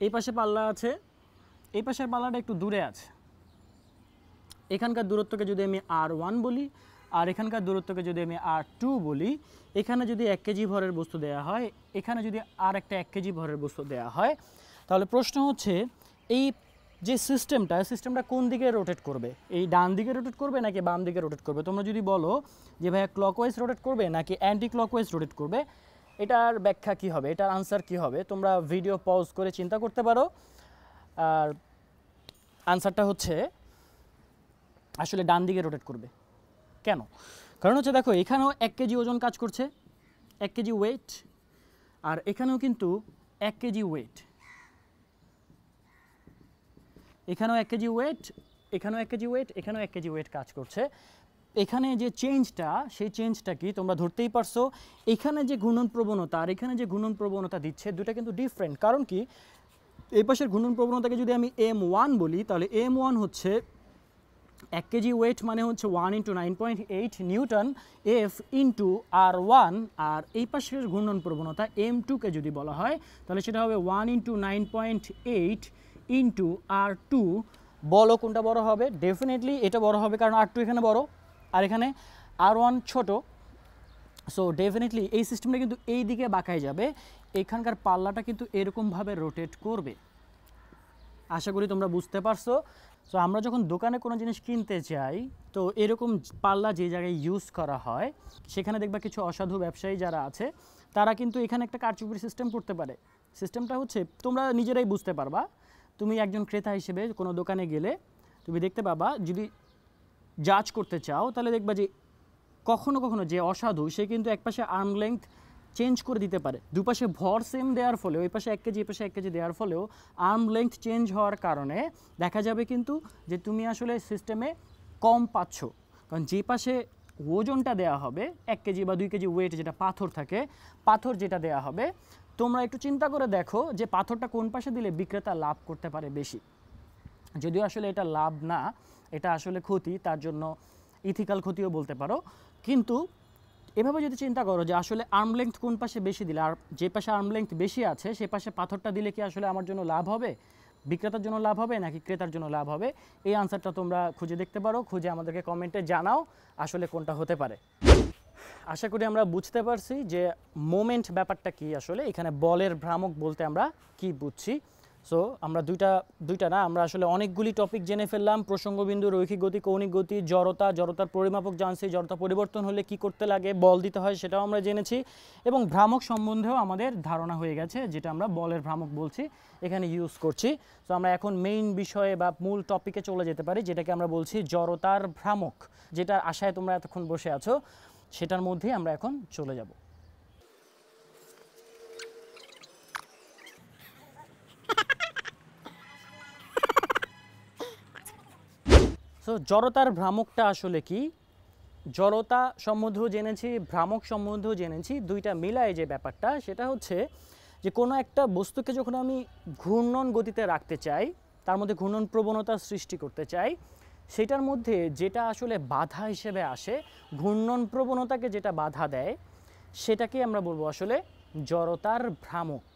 এই পাশে পাল্লা আছে, এই পাশের পাল্লাটা একটু দূরে আছে, এখানকার দূরত্বকে যদি আমি r1 বলি আর এখানকার দূরত্বকে যদি আমি r2 বলি, এখানে যদি 1 কেজি ভরের বস্তু দেওয়া হয়, এখানে যদি আর একটা 1 কেজি ভরের বস্তু দেওয়া হয়, তাহলে প্রশ্ন হচ্ছে এই যে সিস্টেমটা কোন দিকে রোটেট করবে, এই ডান দিকে রোটেট করবে নাকি বাম দিকে রোটেট করবে। তোমরা যদি বলো যে ভাইয়া ক্লকওয়াইজ রোটেট করবে নাকি অ্যান্টি ক্লকওয়াইজ রোটেট করবে, এটার ব্যাখ্যা কী হবে, এটার আনসার কী হবে, তোমরা ভিডিও পজ করে চিন্তা করতে পারো। আর আনসারটা হচ্ছে আসলে ডান দিকে রোটেট করবে। কেন? কারণ হচ্ছে দেখো, এখানেও 1 কেজি ওজন কাজ করছে, 1 কেজি ওয়েট, আর এখানেও কিন্তু 1 কেজি ওয়েট, এখানেও 1 কেজি ওয়েট, এখানেও 1 কেজি ওয়েট, এখানেও 1 কেজি ওয়েট কাজ করছে। এখানে যে চেঞ্জটা, সেই চেঞ্জটা কি তোমরা ধরতেই পারছো, এখানে যে ঘূর্ণন প্রবণতা আর এখানে যে ঘূর্ণন প্রবণতা দিচ্ছে, দুটো কিন্তু ডিফারেন্ট। কারণ কি, এই পাশের ঘূর্ণন প্রবণতাকে যদি আমি m1 বলি, তাহলে m1 হচ্ছে 1 কেজি ওয়েট মানে হচ্ছে 1 × 9.8 নিউটন এফ ইন্টু r1, আর এই পাশের ঘূর্ণন প্রবণতা m2কে যদি বলা হয়, তাহলে সেটা হবে 1 × 9.8 ইন্টু r2। বলো কোনটা বড় হবে? ডেফিনেটলি এটা বড় হবে, কারণ r2 এখানে বড় আর এখানে r1 ছোট। সো ডেফিনেটলি এই সিস্টেমটা কিন্তু এই দিকে বাঁকায় যাবে, এখানকার পাল্লাটা কিন্তু এরকমভাবে রোটেট করবে। আশা করি তোমরা বুঝতে পারছো। সো আমরা যখন দোকানে কোনো জিনিস কিনতে যাই, তো এরকম পাল্লা যে জায়গায় ইউজ করা হয়, সেখানে দেখবা কিছু অসাধু ব্যবসায়ী যারা আছে, তারা কিন্তু এখানে একটা কারচুপির সিস্টেম করতে পারে। সিস্টেমটা হচ্ছে, তোমরা নিজেরাই বুঝতে পারবা, তুমি একজন ক্রেতা হিসেবে কোনো দোকানে গেলে তুমি দেখতে পাবা, যদি জাজ করতে চাও তাহলে দেখবা যে কখনো কখনো যে অসাধু, সে কিন্তু এক পাশে আর্ম লেংথ চেঞ্জ করে দিতে পারে, দুপাশে ভর সেম দেওয়ার ফলেও, ওই পাশে 1 কেজি, এই পাশে 1 কেজি দেওয়ার ফলেও আর্ম লেংথ চেঞ্জ হওয়ার কারণে দেখা যাবে কিন্তু যে তুমি আসলে সিস্টেমে কম পাচ্ছ। কারণ যে পাশে ওজনটা দেওয়া হবে 1 কেজি বা 2 কেজি ওয়েট, যেটা পাথর থাকে, পাথর যেটা দেওয়া হবে, তোমরা একটু চিন্তা করে দেখো যে পাথরটা কোন পাশে দিলে বিক্রেতা লাভ করতে পারে বেশি। যদিও আসলে এটা লাভ না, এটা আসলে ক্ষতি, তার জন্য ইথিক্যাল ক্ষতিও বলতে পারো। কিন্তু এভাবে যদি চিন্তা করো যে আসলে আর্ম লেংথ কোন পাশে বেশি দিলে, আর যে পাশে আর্ম লেংথ বেশি আছে সে পাশে পাথরটা দিলে কি আসলে আমার জন্য লাভ হবে, বিক্রেতার জন্য লাভ হবে নাকি ক্রেতার জন্য লাভ হবে, এই আনসারটা তোমরা খুঁজে দেখতে পারো, খুঁজে আমাদেরকে কমেন্টে জানাও আসলে কোনটা হতে পারে। আশা করি আমরা বুঝতে পারছি যে মোমেন্ট ব্যাপারটা কি, আসলে এখানে বলের ভ্রামক বলতে আমরা কি বুঝছি। সো আমরা দুইটা না, আমরা আসলে অনেকগুলি টপিক জেনে ফেললাম। প্রসঙ্গবিন্দু, রৈখিক গতি, কৌণিক গতি, জড়তার পরিমাপক জানছি, জড়তা পরিবর্তন হলে কি করতে লাগে, বল দিতে হয় সেটাও আমরা জেনেছি, এবং ভ্রামক সম্বন্ধেও আমাদের ধারণা হয়ে গেছে, যেটা আমরা বলের ভ্রামক বলছি এখানে ইউজ করছি। সো আমরা এখন মেইন বিষয়ে বা মূল টপিকে চলে যেতে পারি, যেটাকে আমরা বলছি জড়তার ভ্রামক, যেটার আশায় তোমরা এতক্ষণ বসে আছো, সেটার মধ্যেই আমরা এখন চলে যাব। সো জড়তার ভ্রামকটা আসলে কি, জড়তা সম্বন্ধেও জেনেছি, ভ্রামক সম্বন্ধেও জেনেছি, দুইটা মিলায় যে ব্যাপারটা, সেটা হচ্ছে যে কোনো একটা বস্তুকে যখন আমি ঘূর্ণন গতিতে রাখতে চাই, তার মধ্যে ঘূর্ণন প্রবণতা সৃষ্টি করতে চাই, সেটার মধ্যে যেটা আসলে বাধা হিসেবে আসে, ঘূর্ণন প্রবণতাকে যেটা বাধা দেয়, সেটাকে আমরা বলবো আসলে জড়তার ভ্রামক।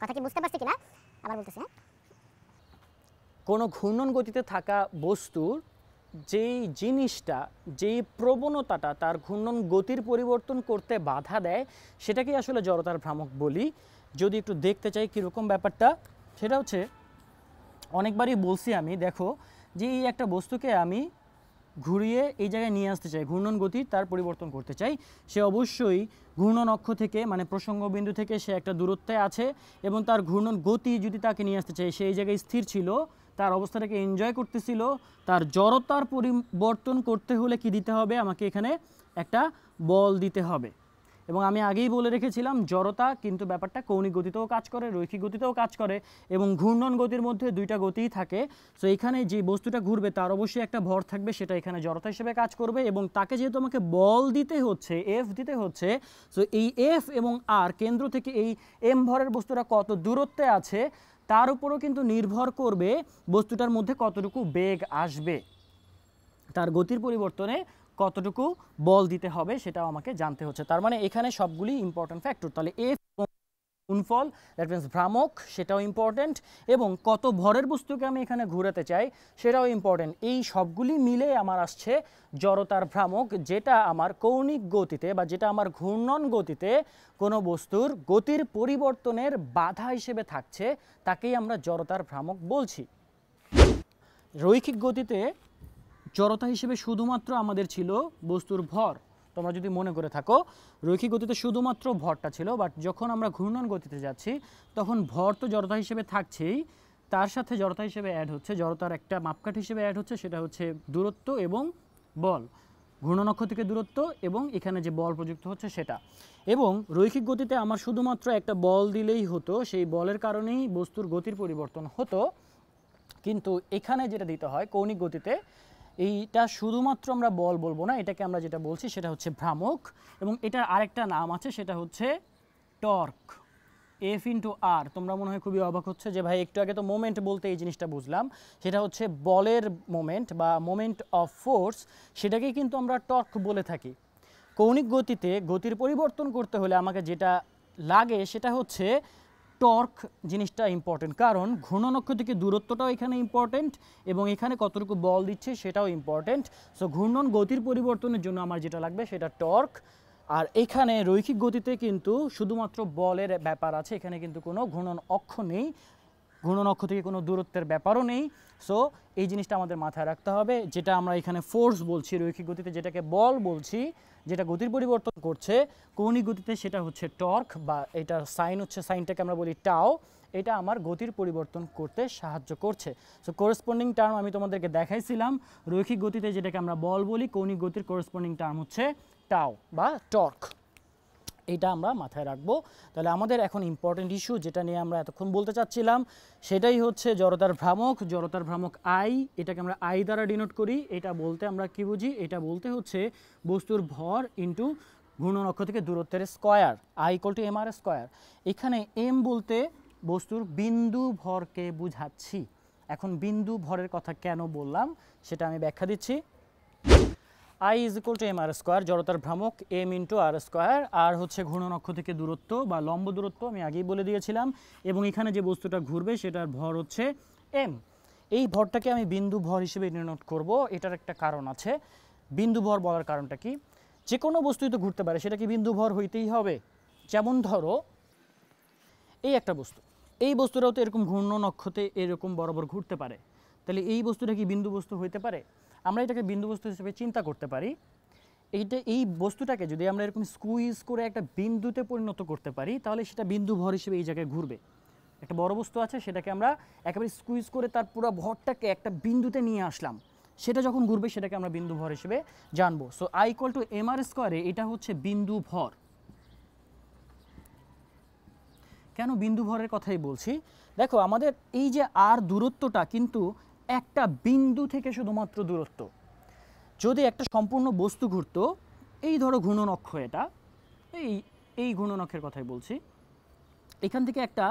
কথা কি বুঝতে পারছি কিনা আবার বলতেছি। হ্যাঁ, কোনো ঘূর্ণন গতিতে থাকা বস্তুর যেই জিনিসটা, যেই প্রবণতাটা তার ঘূর্ণন গতির পরিবর্তন করতে বাধা দেয়, সেটাকে আসলে জড়তার ভ্রামক বলি। যদি একটু দেখতে চাই কীরকম ব্যাপারটা, সেটা হচ্ছে অনেকবারই বলছি আমি, দেখো যে এই একটা বস্তুকে আমি ঘুরিয়ে এই জায়গায় নিয়ে আসতে চাই, ঘূর্ণন গতি তার পরিবর্তন করতে চাই, সে অবশ্যই ঘূর্ণন অক্ষ থেকে মানে প্রসঙ্গ বিন্দু থেকে সে একটা দূরত্বে আছে এবং তার ঘূর্ণন গতি যদি তাকে নিয়ে আসতে চাই, সেই জায়গায় স্থির ছিল, তার অবস্থাটাকে এনজয় করতেছিল, তার জড়তার পরিবর্তন করতে হলে কি দিতে হবে, আমাকে এখানে একটা বল দিতে হবে। এবং আমি আগেই বলে রেখেছিলাম জড়তা কিন্তু ব্যাপারটা কৌণিক গতিতেও কাজ করে, রৈখিক গতিতেও কাজ করে এবং ঘূর্ণন গতির মধ্যে দুইটা গতিই থাকে। সো এখানে যে বস্তুটা ঘুরবে তার অবশ্যই একটা ভর থাকবে, সেটা এখানে জড়তা হিসেবে কাজ করবে এবং তাকে যেহেতু আমাকে বল দিতে হচ্ছে, এফ দিতে হচ্ছে, সো এই এফ এবং আর কেন্দ্র থেকে এই এম ভরের বস্তুটা কত দূরত্বে আছে তার উপরও কিন্তু নির্ভর করবে বস্তুটার মধ্যে কতটুকু বেগ আসবে, তার গতির পরিবর্তনে কতটুকু বল দিতে হবে সেটাও আমাকে জানতে হচ্ছে। তার মানে এখানে সবগুলি ইম্পর্টেন্ট ফ্যাক্টর। তাহলে এফ গুণফল, দ্যাট মিনস ভ্রামক, সেটাও ইম্পর্টেন্ট এবং কত ভরের বস্তুকে আমি এখানে ঘোরাতে চাই সেটাও ইম্পর্টেন্ট। এই সবগুলি মিলে আমার আসছে জড়তার ভ্রামক, যেটা আমার কৌণিক গতিতে বা যেটা আমার ঘূর্ণন গতিতে কোনো বস্তুর গতির পরিবর্তনের বাধা হিসেবে থাকছে, তাকেই আমরা জড়তার ভ্রামক বলছি। রৈখিক গতিতে জড়তা হিসেবে শুধুমাত্র আমাদের ছিল বস্তুর ভর। তোমরা যদি মনে করে থাকো রৈখিক গতিতে শুধুমাত্র ভরটা ছিল, বাট যখন আমরা ঘূর্ণন গতিতে যাচ্ছি তখন ভর তো জড়তা হিসেবে থাকছেই, তার সাথে জড়তা হিসেবে অ্যাড হচ্ছে, জড়তার একটা মাপকাঠি হিসেবে অ্যাড হচ্ছে, সেটা হচ্ছে দূরত্ব এবং বল, ঘূর্ণন অক্ষ থেকে দূরত্ব এবং এখানে যে বল প্রযুক্ত হচ্ছে সেটা। এবং রৈখিক গতিতে আমার শুধুমাত্র একটা বল দিলেই হতো, সেই বলের কারণেই বস্তুর গতির পরিবর্তন হতো। কিন্তু এখানে যেটা দিতে হয় কৌণিক গতিতে, এইটা শুধুমাত্র আমরা বল বলবো না, এটাকে আমরা যেটা বলছি সেটা হচ্ছে ভ্রামক এবং এটার আরেকটা নাম আছে, সেটা হচ্ছে টর্ক, এফ ইন্টু আর। তোমরা মনে হয় খুবই অবাক হচ্ছে যে ভাই একটু আগে তো মোমেন্ট বলতে এই জিনিসটা বুঝলাম, সেটা হচ্ছে বলের মোমেন্ট বা মোমেন্ট অফ ফোর্স, সেটাকেই কিন্তু আমরা টর্ক বলে থাকি। কৌণিক গতিতে গতির পরিবর্তন করতে হলে আমাকে যেটা লাগে সেটা হচ্ছে টর্ক জিনিসটা ইম্পর্টেন্ট, কারণ ঘূর্ণন অক্ষ থেকে দূরত্বটাও এখানে ইম্পর্টেন্ট এবং এখানে কতটুকু বল দিচ্ছে সেটাও ইম্পর্টেন্ট। সো ঘূর্ণন গতির পরিবর্তনের জন্য আমার যেটা লাগবে সেটা টর্ক। আর এখানে রৈখিক গতিতে কিন্তু শুধুমাত্র বলের ব্যাপার আছে, এখানে কিন্তু কোনো ঘূর্ণন অক্ষ নেই, ঘূর্ণন অক্ষ থেকে কোনো দূরত্বের ব্যাপারও নেই। সো এই জিনিসটা আমাদের মাথায় রাখতে হবে, যেটা আমরা এখানে ফোর্স বলছি রৈখিক গতিতে, যেটাকে বল বলছি, যেটা গতির পরিবর্তন করছে কৌণিক গতিতে, সেটা হচ্ছে টর্ক বা এটার সাইন হচ্ছে, সাইনটাকে আমরা বলি টাও, এটা আমার গতির পরিবর্তন করতে সাহায্য করছে। সো করেসপন্ডিং টার্ম আমি তোমাদেরকে দেখাইছিলাম, রৈখিক গতিতে যেটাকে আমরা বল বলি, কৌণিক গতির করেসপন্ডিং টার্ম হচ্ছে টাও বা টর্ক। এটা আমরা মাথায় রাখবো। তাহলে আমাদের এখন ইম্পর্টেন্ট ইস্যু যেটা নিয়ে আমরা এতক্ষণ বলতে চাচ্ছিলাম সেটাই হচ্ছে জড়তার ভ্রামক। জড়তার ভ্রামক আই, এটাকে আমরা আই দ্বারা ডিনোট করি। এটা বলতে আমরা কি বুঝি, এটা বলতে হচ্ছে বস্তুর ভর ইন্টু ঘূর্ণন অক্ষ থেকে দূরত্বের square, I equal to M R square. এখানে এম বলতে বস্তুর বিন্দু ভরকে বুঝাচ্ছি। এখন বিন্দু ভরের কথা কেন বললাম সেটা আমি ব্যাখ্যা দিচ্ছি। I is equal to M R square, জড়তার ভ্রামক M into R square, R হচ্ছে ঘূর্ণন অক্ষ থেকে দূরত্ব বা লম্ব দূরত্ব আমি আগেই বলে দিয়েছিলাম, এবং এখানে যে বস্তুটা ঘুরবে সেটার ভর হচ্ছে এম। এই ভরটাকে আমি বিন্দু ভর হিসেবে ডিনোট করব। এটার একটা কারণ আছে। বিন্দু ভর বলার কারণটা কি, যে কোনো বস্তুই তো ঘুরতে পারে, সেটা কি বিন্দু ভর হইতেই হবে? যেমন ধরো এই একটা বস্তু, এই বস্তুটাও তো এরকম ঘূর্ণন অক্ষতে এরকম বরাবর ঘুরতে পারে, তাহলে এই বস্তুটা কি বিন্দু বস্তু হইতে পারে? আমরা এটাকে বিন্দু বস্তু হিসেবে চিন্তা করতে পারি। এই বস্তুটাকে যদি আমরা এরকম স্কুইজ করে একটা বিন্দুতে পরিণত করতে পারি তাহলে সেটা বিন্দু ভর হিসেবে এই জায়গায় ঘুরবে। একটা বড় বস্তু আছে, সেটাকে আমরা একেবারে স্কুইজ করে তার পুরো ভরটাকে একটা বিন্দুতে নিয়ে আসলাম, সেটা যখন ঘুরবে সেটাকে আমরা বিন্দু ভর হিসেবে জানবো। So I equal to M R স্কোয়ারে এটা হচ্ছে বিন্দু ভর। কেন বিন্দু ভরের কথাই বলছি, দেখো আমাদের এই যে আর দূরত্বটা কিন্তু একটা বিন্দু থেকে শুধুমাত্র দূরত্ব। যদি একটা সম্পূর্ণ বস্তু ঘুরতো, এই ধরো ঘূর্ণন অক্ষ, এটা এই ঘূর্ণন অক্ষের কথাই বলছি, এখান থেকে একটা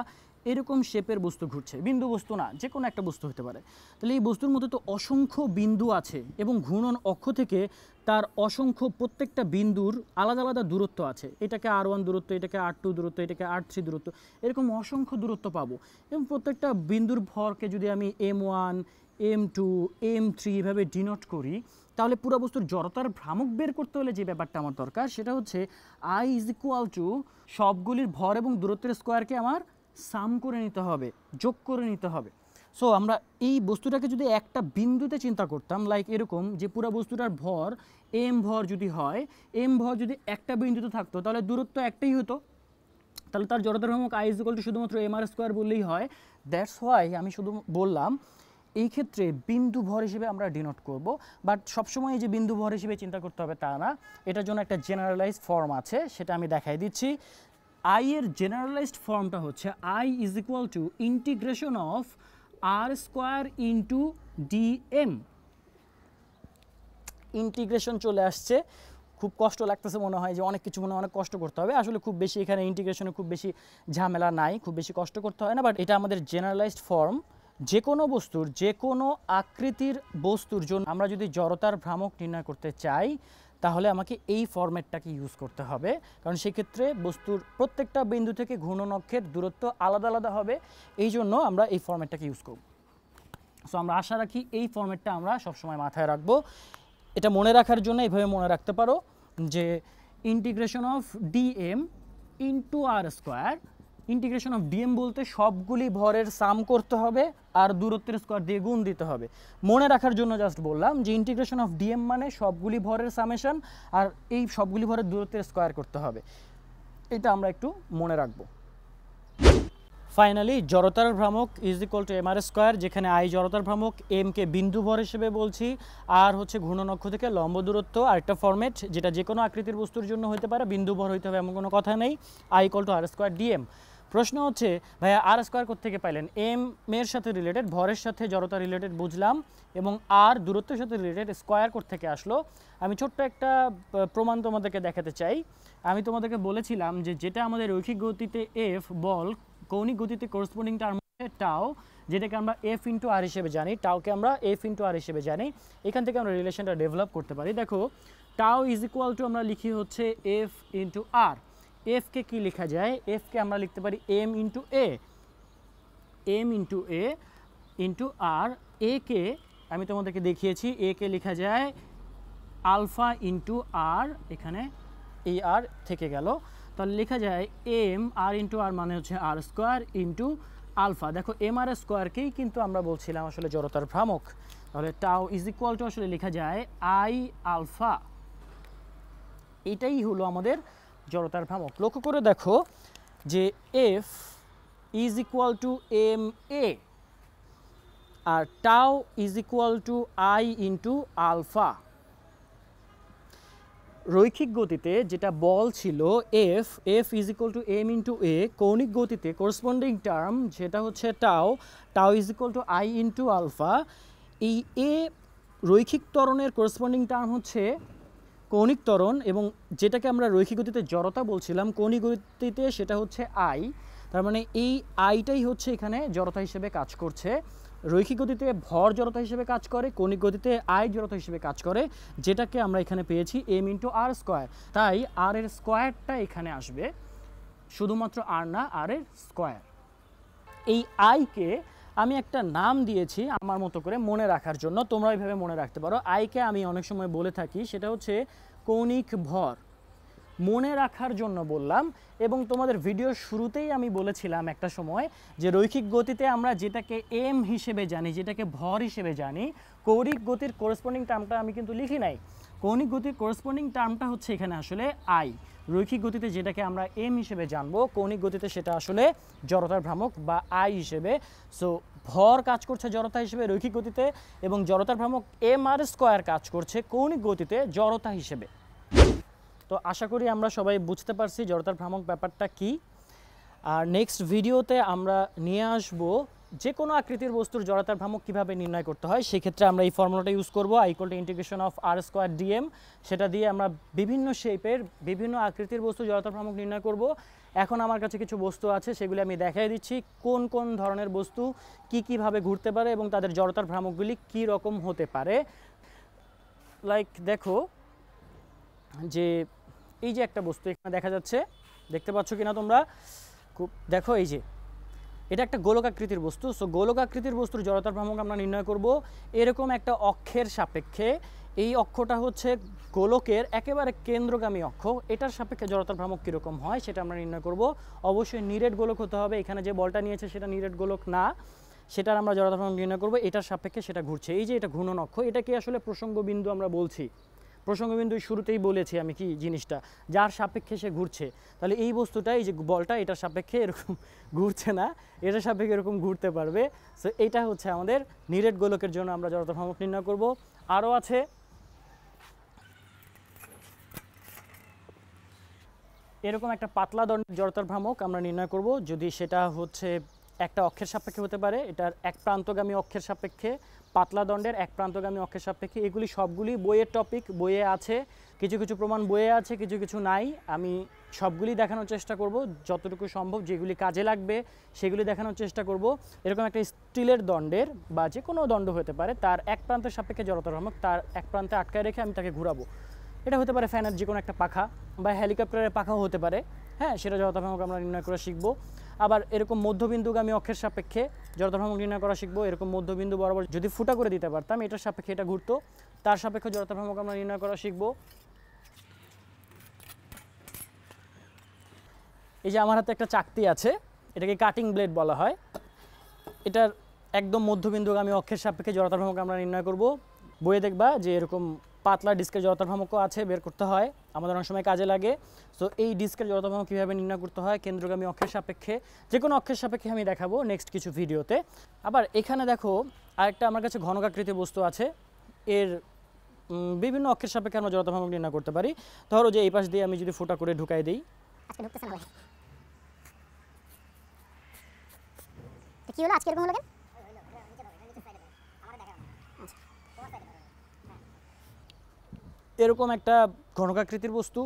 এরকম শেপের বস্তু ঘুরছে, বিন্দু বস্তু না, যে কোনো একটা বস্তু হতে পারে। তাহলে এই বস্তুর মধ্যে তো অসংখ্য বিন্দু আছে এবং ঘূর্ণন অক্ষ থেকে তার অসংখ্য প্রত্যেকটা বিন্দুর আলাদা আলাদা দূরত্ব আছে। এটাকে R1 দূরত্ব, এটাকে R2 দূরত্ব, এটাকে R3 দূরত্ব, এরকম অসংখ্য দূরত্ব পাবো। এবং প্রত্যেকটা বিন্দুর ভরকে যদি আমি M1, M2, M3 এভাবে ডিনোট করি, তাহলে পুরো বস্তুর জড়তার ভ্রামক বের করতে হলে যে ব্যাপারটা আমার দরকার সেটা হচ্ছে I ইজ ইকুয়াল টু সবগুলির ভর এবং দূরত্বের স্কোয়ারকে আমার সাম করে নিতে হবে, যোগ করে নিতে হবে। সো আমরা এই বস্তুটাকে যদি একটা বিন্দুতে চিন্তা করতাম, লাইক এরকম যে পুরো বস্তুটার ভর এম ভর যদি হয়, এম ভর যদি একটা বিন্দুতে থাকতো তাহলে দূরত্ব একটাই হতো, তাহলে তার জড়তার ভ্রামক I ইজ ইকুয়াল টু শুধুমাত্র MR স্কোয়ার বললেই হয়। দ্যাটস হোয়াই আমি শুধু বললাম এই ক্ষেত্রে বিন্দু ভর হিসেবে আমরা ডিনোট করব, বাট সবসময় এই যে বিন্দু ভর হিসেবে চিন্তা করতে হবে তা না, এটার জন্য একটা জেনারেলাইজড ফর্ম আছে, সেটা আমি দেখাই দিচ্ছি। I এর জেনারেলাইজড ফর্মটা হচ্ছে I is equal two integration of R square into DM। Integration চলে আসছে, খুব কষ্ট লাগতেছে, মনে হয় যে অনেক কিছু মনে হয় অনেক কষ্ট করতে হবে, আসলে খুব বেশি এখানে ইন্টিগ্রেশনে খুব বেশি ঝামেলা নাই, খুব বেশি কষ্ট করতে হয় না, বাট এটা আমাদের জেনারেলাইজড ফর্ম। যে কোনো বস্তুর, যে কোনো আকৃতির বস্তুর জন্য আমরা যদি জড়তার ভ্রামক নির্ণয় করতে চাই তাহলে আমাকে এই ফরম্যাটটাকে ইউজ করতে হবে, কারণ সেক্ষেত্রে বস্তুর প্রত্যেকটা বিন্দু থেকে ঘূর্ণন অক্ষের দূরত্ব আলাদা আলাদা হবে, এই জন্য আমরা এই ফরম্যাটটাকে ইউজ করব। সো আমরা আশা রাখি এই ফরম্যাটটা আমরা সবসময় মাথায় রাখবো। এটা মনে রাখার জন্য এইভাবে মনে রাখতে পারো যে integration of DM into R square. Integration of DM বলতে সবগুলি ভরের সাম করতে হবে আর দূরত্বের স্কোয়ার দিয়ে গুণ দিতে হবে। মনে রাখার জন্য জাস্ট বললাম যে ইন্টিগ্রেশন অফ ডিএম মানে সবগুলি ভরের সামেশন আর এই সবগুলি ভরের দূরত্বের স্কোয়ার করতে হবে, এটা আমরা একটু মনে রাখবো। ফাইনালি জড়তার ভ্রামক is equal two MR square, যেখানে I জড়তার ভ্রামক, M কে বিন্দু ভর হিসেবে বলছি, আর হচ্ছে ঘূর্ণন অক্ষ থেকে লম্ব দূরত্ব। আরেকটা ফরম্যাট যেটা যে কোনো আকৃতির বস্তুর জন্য হতে পারে, বিন্দু ভর হইতে হবে এমন কোনো কথা নেই, I equal to R square DM। প্রশ্ন হচ্ছে ভাইয়া R স্কোয়ার কোত্থেকে পাইলেন? M এর সাথে রিলেটেড, ভরের সাথে জড়তা রিলেটেড বুঝলাম, এবং R দূরত্বের সাথে রিলেটেড, স্কোয়ার কোত্থেকে আসলো? আমি ছোট্ট একটা প্রমাণ তোমাদেরকে দেখাতে চাই। আমি তোমাদেরকে বলেছিলাম যে যেটা আমাদের রৈখিক গতিতে F বল, কৌণিক গতিতে করসপন্ডিং টার্ম হচ্ছে টাও, যেটাকে আমরা F ইন্টু আর হিসেবে জানি, টাওকে আমরা F ইন্টু আর হিসেবে জানি। এখান থেকে আমরা রিলেশনটা ডেভেলপ করতে পারি। দেখো টাও ইজ ইকুয়াল টু আমরা লিখি হচ্ছে F ইন্টু আর। এফকে কী লেখা যায়? এফকে আমরা লিখতে পারি M ইন্টু এ, M ইন্টু এ ইন্টু আর। এ কে আমি তোমাদেরকে দেখিয়েছি, এ কে লেখা যায় আলফা ইন্টু আর, এখানে এই আর থেকে গেল, তাহলে লেখা যায় M আর ইন্টু আর মানে হচ্ছে আর স্কোয়ার ইন্টু আলফা। দেখো এম আর স্কোয়ারকেই কিন্তু আমরা বলছিলাম আসলে জড়তার ভ্রামক, তাহলে টাও ইজ ইকুয়াল টু আসলে লেখা যায় I আলফা। এটাই হলো আমাদের জড়তার ভ্রামক। লক্ষ্য করে দেখো যে F is equal to MA আর tau is equal to I into alpha. রৈখিক গতিতে যেটা বল ছিল F is equal to M into A, কৌণিক গতিতে করসপন্ডিং টার্ম যেটা হচ্ছে tau is equal to I into alpha. এই এ রৈখিক ত্বরণের করসপন্ডিং টার্ম হচ্ছে কৌণিক ত্বরণ, এবং যেটাকে আমরা রৈখিক গতিতে জড়তা বলছিলাম কৌণিক গতিতে সেটা হচ্ছে I, তার মানে এই আইটাই হচ্ছে এখানে জড়তা হিসেবে কাজ করছে। রৈখিক গতিতে ভর জড়তা হিসেবে কাজ করে, কৌণিক গতিতে I জড়তা হিসেবে কাজ করে, যেটাকে আমরা এখানে পেয়েছি M ইন্টু আর স্কোয়ার। তাই আর এর স্কোয়ারটা এখানে আসবে, শুধুমাত্র আর না, আর এর স্কোয়ার। এই আইকে আমি একটা নাম দিয়েছি আমার মতো করে মনে রাখার জন্য, তোমরা এইভাবে মনে রাখতে পারো। আইকে আমি অনেক সময় বলে থাকি সেটা হচ্ছে কৌণিক ভর, মনে রাখার জন্য বললাম। এবং তোমাদের ভিডিওর শুরুতেই আমি বলেছিলাম একটা সময় যে রৈখিক গতিতে আমরা যেটাকে M হিসেবে জানি, যেটাকে ভর হিসেবে জানি, কৌণিক গতির করসপন্ডিং টার্মটা আমি কিন্তু লিখি নাই। কৌণিক গতির করসপন্ডিং টার্মটা হচ্ছে এখানে আসলে I। রৈখিক গতিতে যেটাকে আমরা M হিসেবে জানবো, কৌণিক গতিতে সেটা আসলে জড়তার ভ্রামক বা I হিসেবে। সো ভর কাজ করছে জড়তা হিসেবে রৈখিক গতিতে, এবং জড়তার ভ্রামক MR স্কোয়ার কাজ করছে কৌণিক গতিতে জড়তা হিসেবে। তো আশা করি আমরা সবাই বুঝতে পারছি জড়তার ভ্রামক ব্যাপারটা কি। আর নেক্সট ভিডিওতে আমরা নিয়ে আসব যে কোনো আকৃতির বস্তুর জড়তার ভ্রামক কীভাবে নির্ণয় করতে হয় সেক্ষেত্রে আমরা এই ফর্মুলাটা ইউজ করব, integration of R square DM. সেটা দিয়ে আমরা বিভিন্ন শেপের বিভিন্ন আকৃতির বস্তু জড়তার ভ্রামক নির্ণয় করব। এখন আমার কাছে কিছু বস্তু আছে, সেগুলি আমি দেখাই দিচ্ছি কোন কোন ধরনের বস্তু কীভাবে ঘুরতে পারে এবং তাদের জড়তার ভ্রামকগুলি কী রকম হতে পারে। লাইক দেখো যে এই যে একটা বস্তু এখানে দেখা যাচ্ছে, দেখতে পাচ্ছ কিনা তোমরা? খুব দেখো, এই যে এটা একটা গোলকাকৃতির বস্তু। সো গোলকাকৃতির বস্তুর জড়তার ভ্রামক আমরা নির্ণয় করব এরকম একটা অক্ষের সাপেক্ষে। এই অক্ষটা হচ্ছে গোলকের একেবারে কেন্দ্রগামী অক্ষ, এটার সাপেক্ষে জড়তার ভ্রামক কীরকম হয় সেটা আমরা নির্ণয় করব। অবশ্যই নিরেট গোলক হতে হবে, এখানে যে বলটা নিয়েছে সেটা নিরেট গোলক না, সেটার আমরা জড়তার ভ্রামক নির্ণয় করব। এটার সাপেক্ষে সেটা ঘুরছে, এই যে এটা ঘূর্ণন অক্ষ, এটাকে আসলে প্রসঙ্গ বিন্দু আমরা বলছি। প্রসঙ্গ বিন্দু শুরুতেই বলেছি আমি কি জিনিসটা, যার সাপেক্ষে সে ঘুরছে। তাহলে এই বস্তুটা, এই যে বলটা, এটার সাপেক্ষে এরকম ঘুরছে না, এটার সাপেক্ষে এরকম ঘুরতে পারবে। সো এইটা হচ্ছে আমাদের নিরেট গোলকের জন্য আমরা জড়তার ভ্রামক নির্ণয় করব। আরও আছে এরকম একটা পাতলা দণ্ডের জড়তার ভ্রামক আমরা নির্ণয় করব, যদি সেটা হচ্ছে একটা অক্ষের সাপেক্ষে হতে পারে, এটার এক প্রান্তগামী অক্ষের সাপেক্ষে, পাতলা দণ্ডের এক প্রান্তগামী অক্ষের সাপেক্ষে। এগুলি সবগুলি বইয়ের টপিক, বইয়ে আছে, কিছু কিছু প্রমাণ বইয়ে আছে, কিছু কিছু নাই। আমি সবগুলি দেখানোর চেষ্টা করব যতটুকু সম্ভব, যেগুলি কাজে লাগবে সেগুলি দেখানোর চেষ্টা করব। এরকম একটা স্টিলের দণ্ডের বা যে কোনো দণ্ড হতে পারে, তার এক প্রান্তের সাপেক্ষে জড়তার ভ্রামক, তার এক প্রান্তে আটকায় রেখে আমি তাকে ঘুরাবো। এটা হতে পারে ফ্যানের যে কোনো একটা পাখা বা হেলিকপ্টারের পাখাও হতে পারে, হ্যাঁ, সেটা জড়তার ভ্রামক আমরা নির্ণয় করে শিখব। আবার এরকম মধ্যবিন্দুগামী অক্ষের সাপেক্ষে জড়তার ভ্রামক নির্ণয় করা শিখবো। এরকম মধ্যবিন্দু বরাবর যদি ফুটা করে দিতে পারতাম, এটার সাপেক্ষে এটা ঘুরতো, তার সাপেক্ষে জড়তার ভ্রামক আমরা নির্ণয় করা শিখবো। এই যে আমার হাতে একটা চাকতি আছে, এটাকে কাটিং ব্লেড বলা হয়। এটার একদম মধ্যবিন্দুগামী অক্ষের সাপেক্ষে জড়তার ভ্রামক আমরা নির্ণয় করব। বইয়ে দেখবা যে এরকম পাতলা ডিস্কের জড়তার ভ্রামকও আছে, বের করতে হয়, আমাদের অনেক সময় কাজে লাগে। সো এই ডিস্কের জড়তার ভ্রামক কীভাবে নির্ণয় করতে হয় কেন্দ্রগামী অক্ষের সাপেক্ষে, যে কোনো অক্ষের সাপেক্ষে আমি দেখাবো নেক্সট কিছু ভিডিওতে। আবার এখানে দেখো আরেকটা আমার কাছে ঘনকাকৃতির বস্তু আছে, এর বিভিন্ন অক্ষের সাপেক্ষে আমরা জড়তার ভ্রামক নির্ণয় করতে পারি। ধরো যে এই পাশ দিয়ে আমি যদি ফুটা করে ঢুকাই দিই, আজকে ঢুকতেছেন বলে তো কি হলো, আজকে এরকম হলো কেন? এরকম একটা ঘনকাকৃতির বস্তু,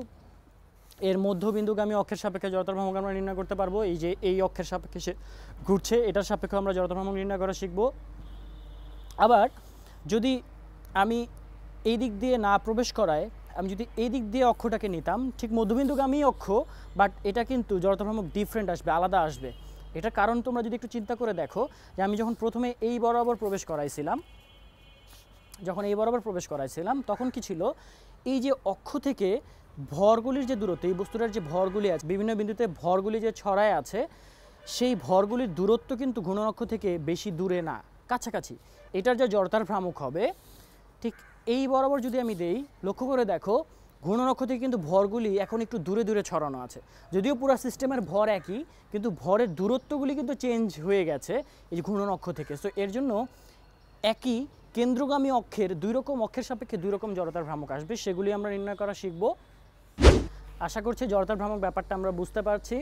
এর মধ্যবিন্দুগামী অক্ষের সাপেক্ষে জড়তার ভ্রামক আমরা নির্ণয় করতে পারবো। এই যে এই অক্ষের সাপেক্ষে সে ঘুরছে, এটার সাপেক্ষে আমরা জড়তার ভ্রামক নির্ণয় করা শিখব। আবার যদি আমি এই দিক দিয়ে না প্রবেশ করায়, আমি যদি এই দিক দিয়ে অক্ষটাকে নিতাম, ঠিক মধ্যবিন্দুগামী অক্ষ, বাট এটা কিন্তু জড়তার ভ্রামক ডিফারেন্ট আসবে, আলাদা আসবে। এটার কারণ তোমরা যদি একটু চিন্তা করে দেখো, যে আমি যখন প্রথমে এই বরাবর প্রবেশ করাইছিলাম, তখন কি ছিল, এই যে অক্ষ থেকে ভরগুলির যে দূরত্ব, এই বস্তুটার যে ভরগুলি আছে, বিভিন্ন বিন্দুতে ভরগুলি যে ছড়ায় আছে, সেই ভরগুলির দূরত্ব কিন্তু ঘূর্ণন অক্ষ থেকে বেশি দূরে না, কাছাকাছি। এটার যে জড়তার ভ্রামক হবে, ঠিক এই বরাবর যদি আমি দেই, লক্ষ্য করে দেখো ঘূর্ণন অক্ষ থেকে কিন্তু ভরগুলি এখন একটু দূরে দূরে ছড়ানো আছে। যদিও পুরো সিস্টেমের ভর একই, কিন্তু ভরের দূরত্বগুলি কিন্তু চেঞ্জ হয়ে গেছে এই যে ঘূর্ণন অক্ষ থেকে। সো এর জন্য একই কেন্দ্রগামী অক্ষের দুই রকম অক্ষের সাপেক্ষে দুই রকম জড়তার ভ্রামক আসবে, সেগুলি আমরা নির্ণয় করা শিখব। আশা করছি জড়তার ভ্রামক ব্যাপারটা আমরা বুঝতে পারছি,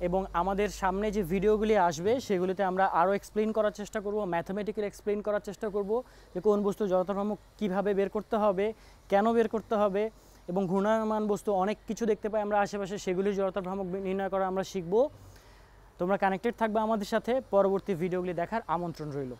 এবং আমাদের সামনে যে ভিডিওগুলি আসবে সেগুলিতে আমরা আরও এক্সপ্লেইন করার চেষ্টা করব, ম্যাথমেটিক্যালি এক্সপ্লেইন করার চেষ্টা করব যে কোন বস্তু জড়তার ভ্রামক কীভাবে বের করতে হবে, কেন বের করতে হবে, এবং ঘূর্ণায়মান বস্তু অনেক কিছু দেখতে পাই আমরা আশেপাশে, সেগুলির জড়তার ভ্রামক নির্ণয় করা আমরা শিখব। তোমরা কানেক্টেড থাকবে আমাদের সাথে, পরবর্তী ভিডিওগুলি দেখার আমন্ত্রণ রইল।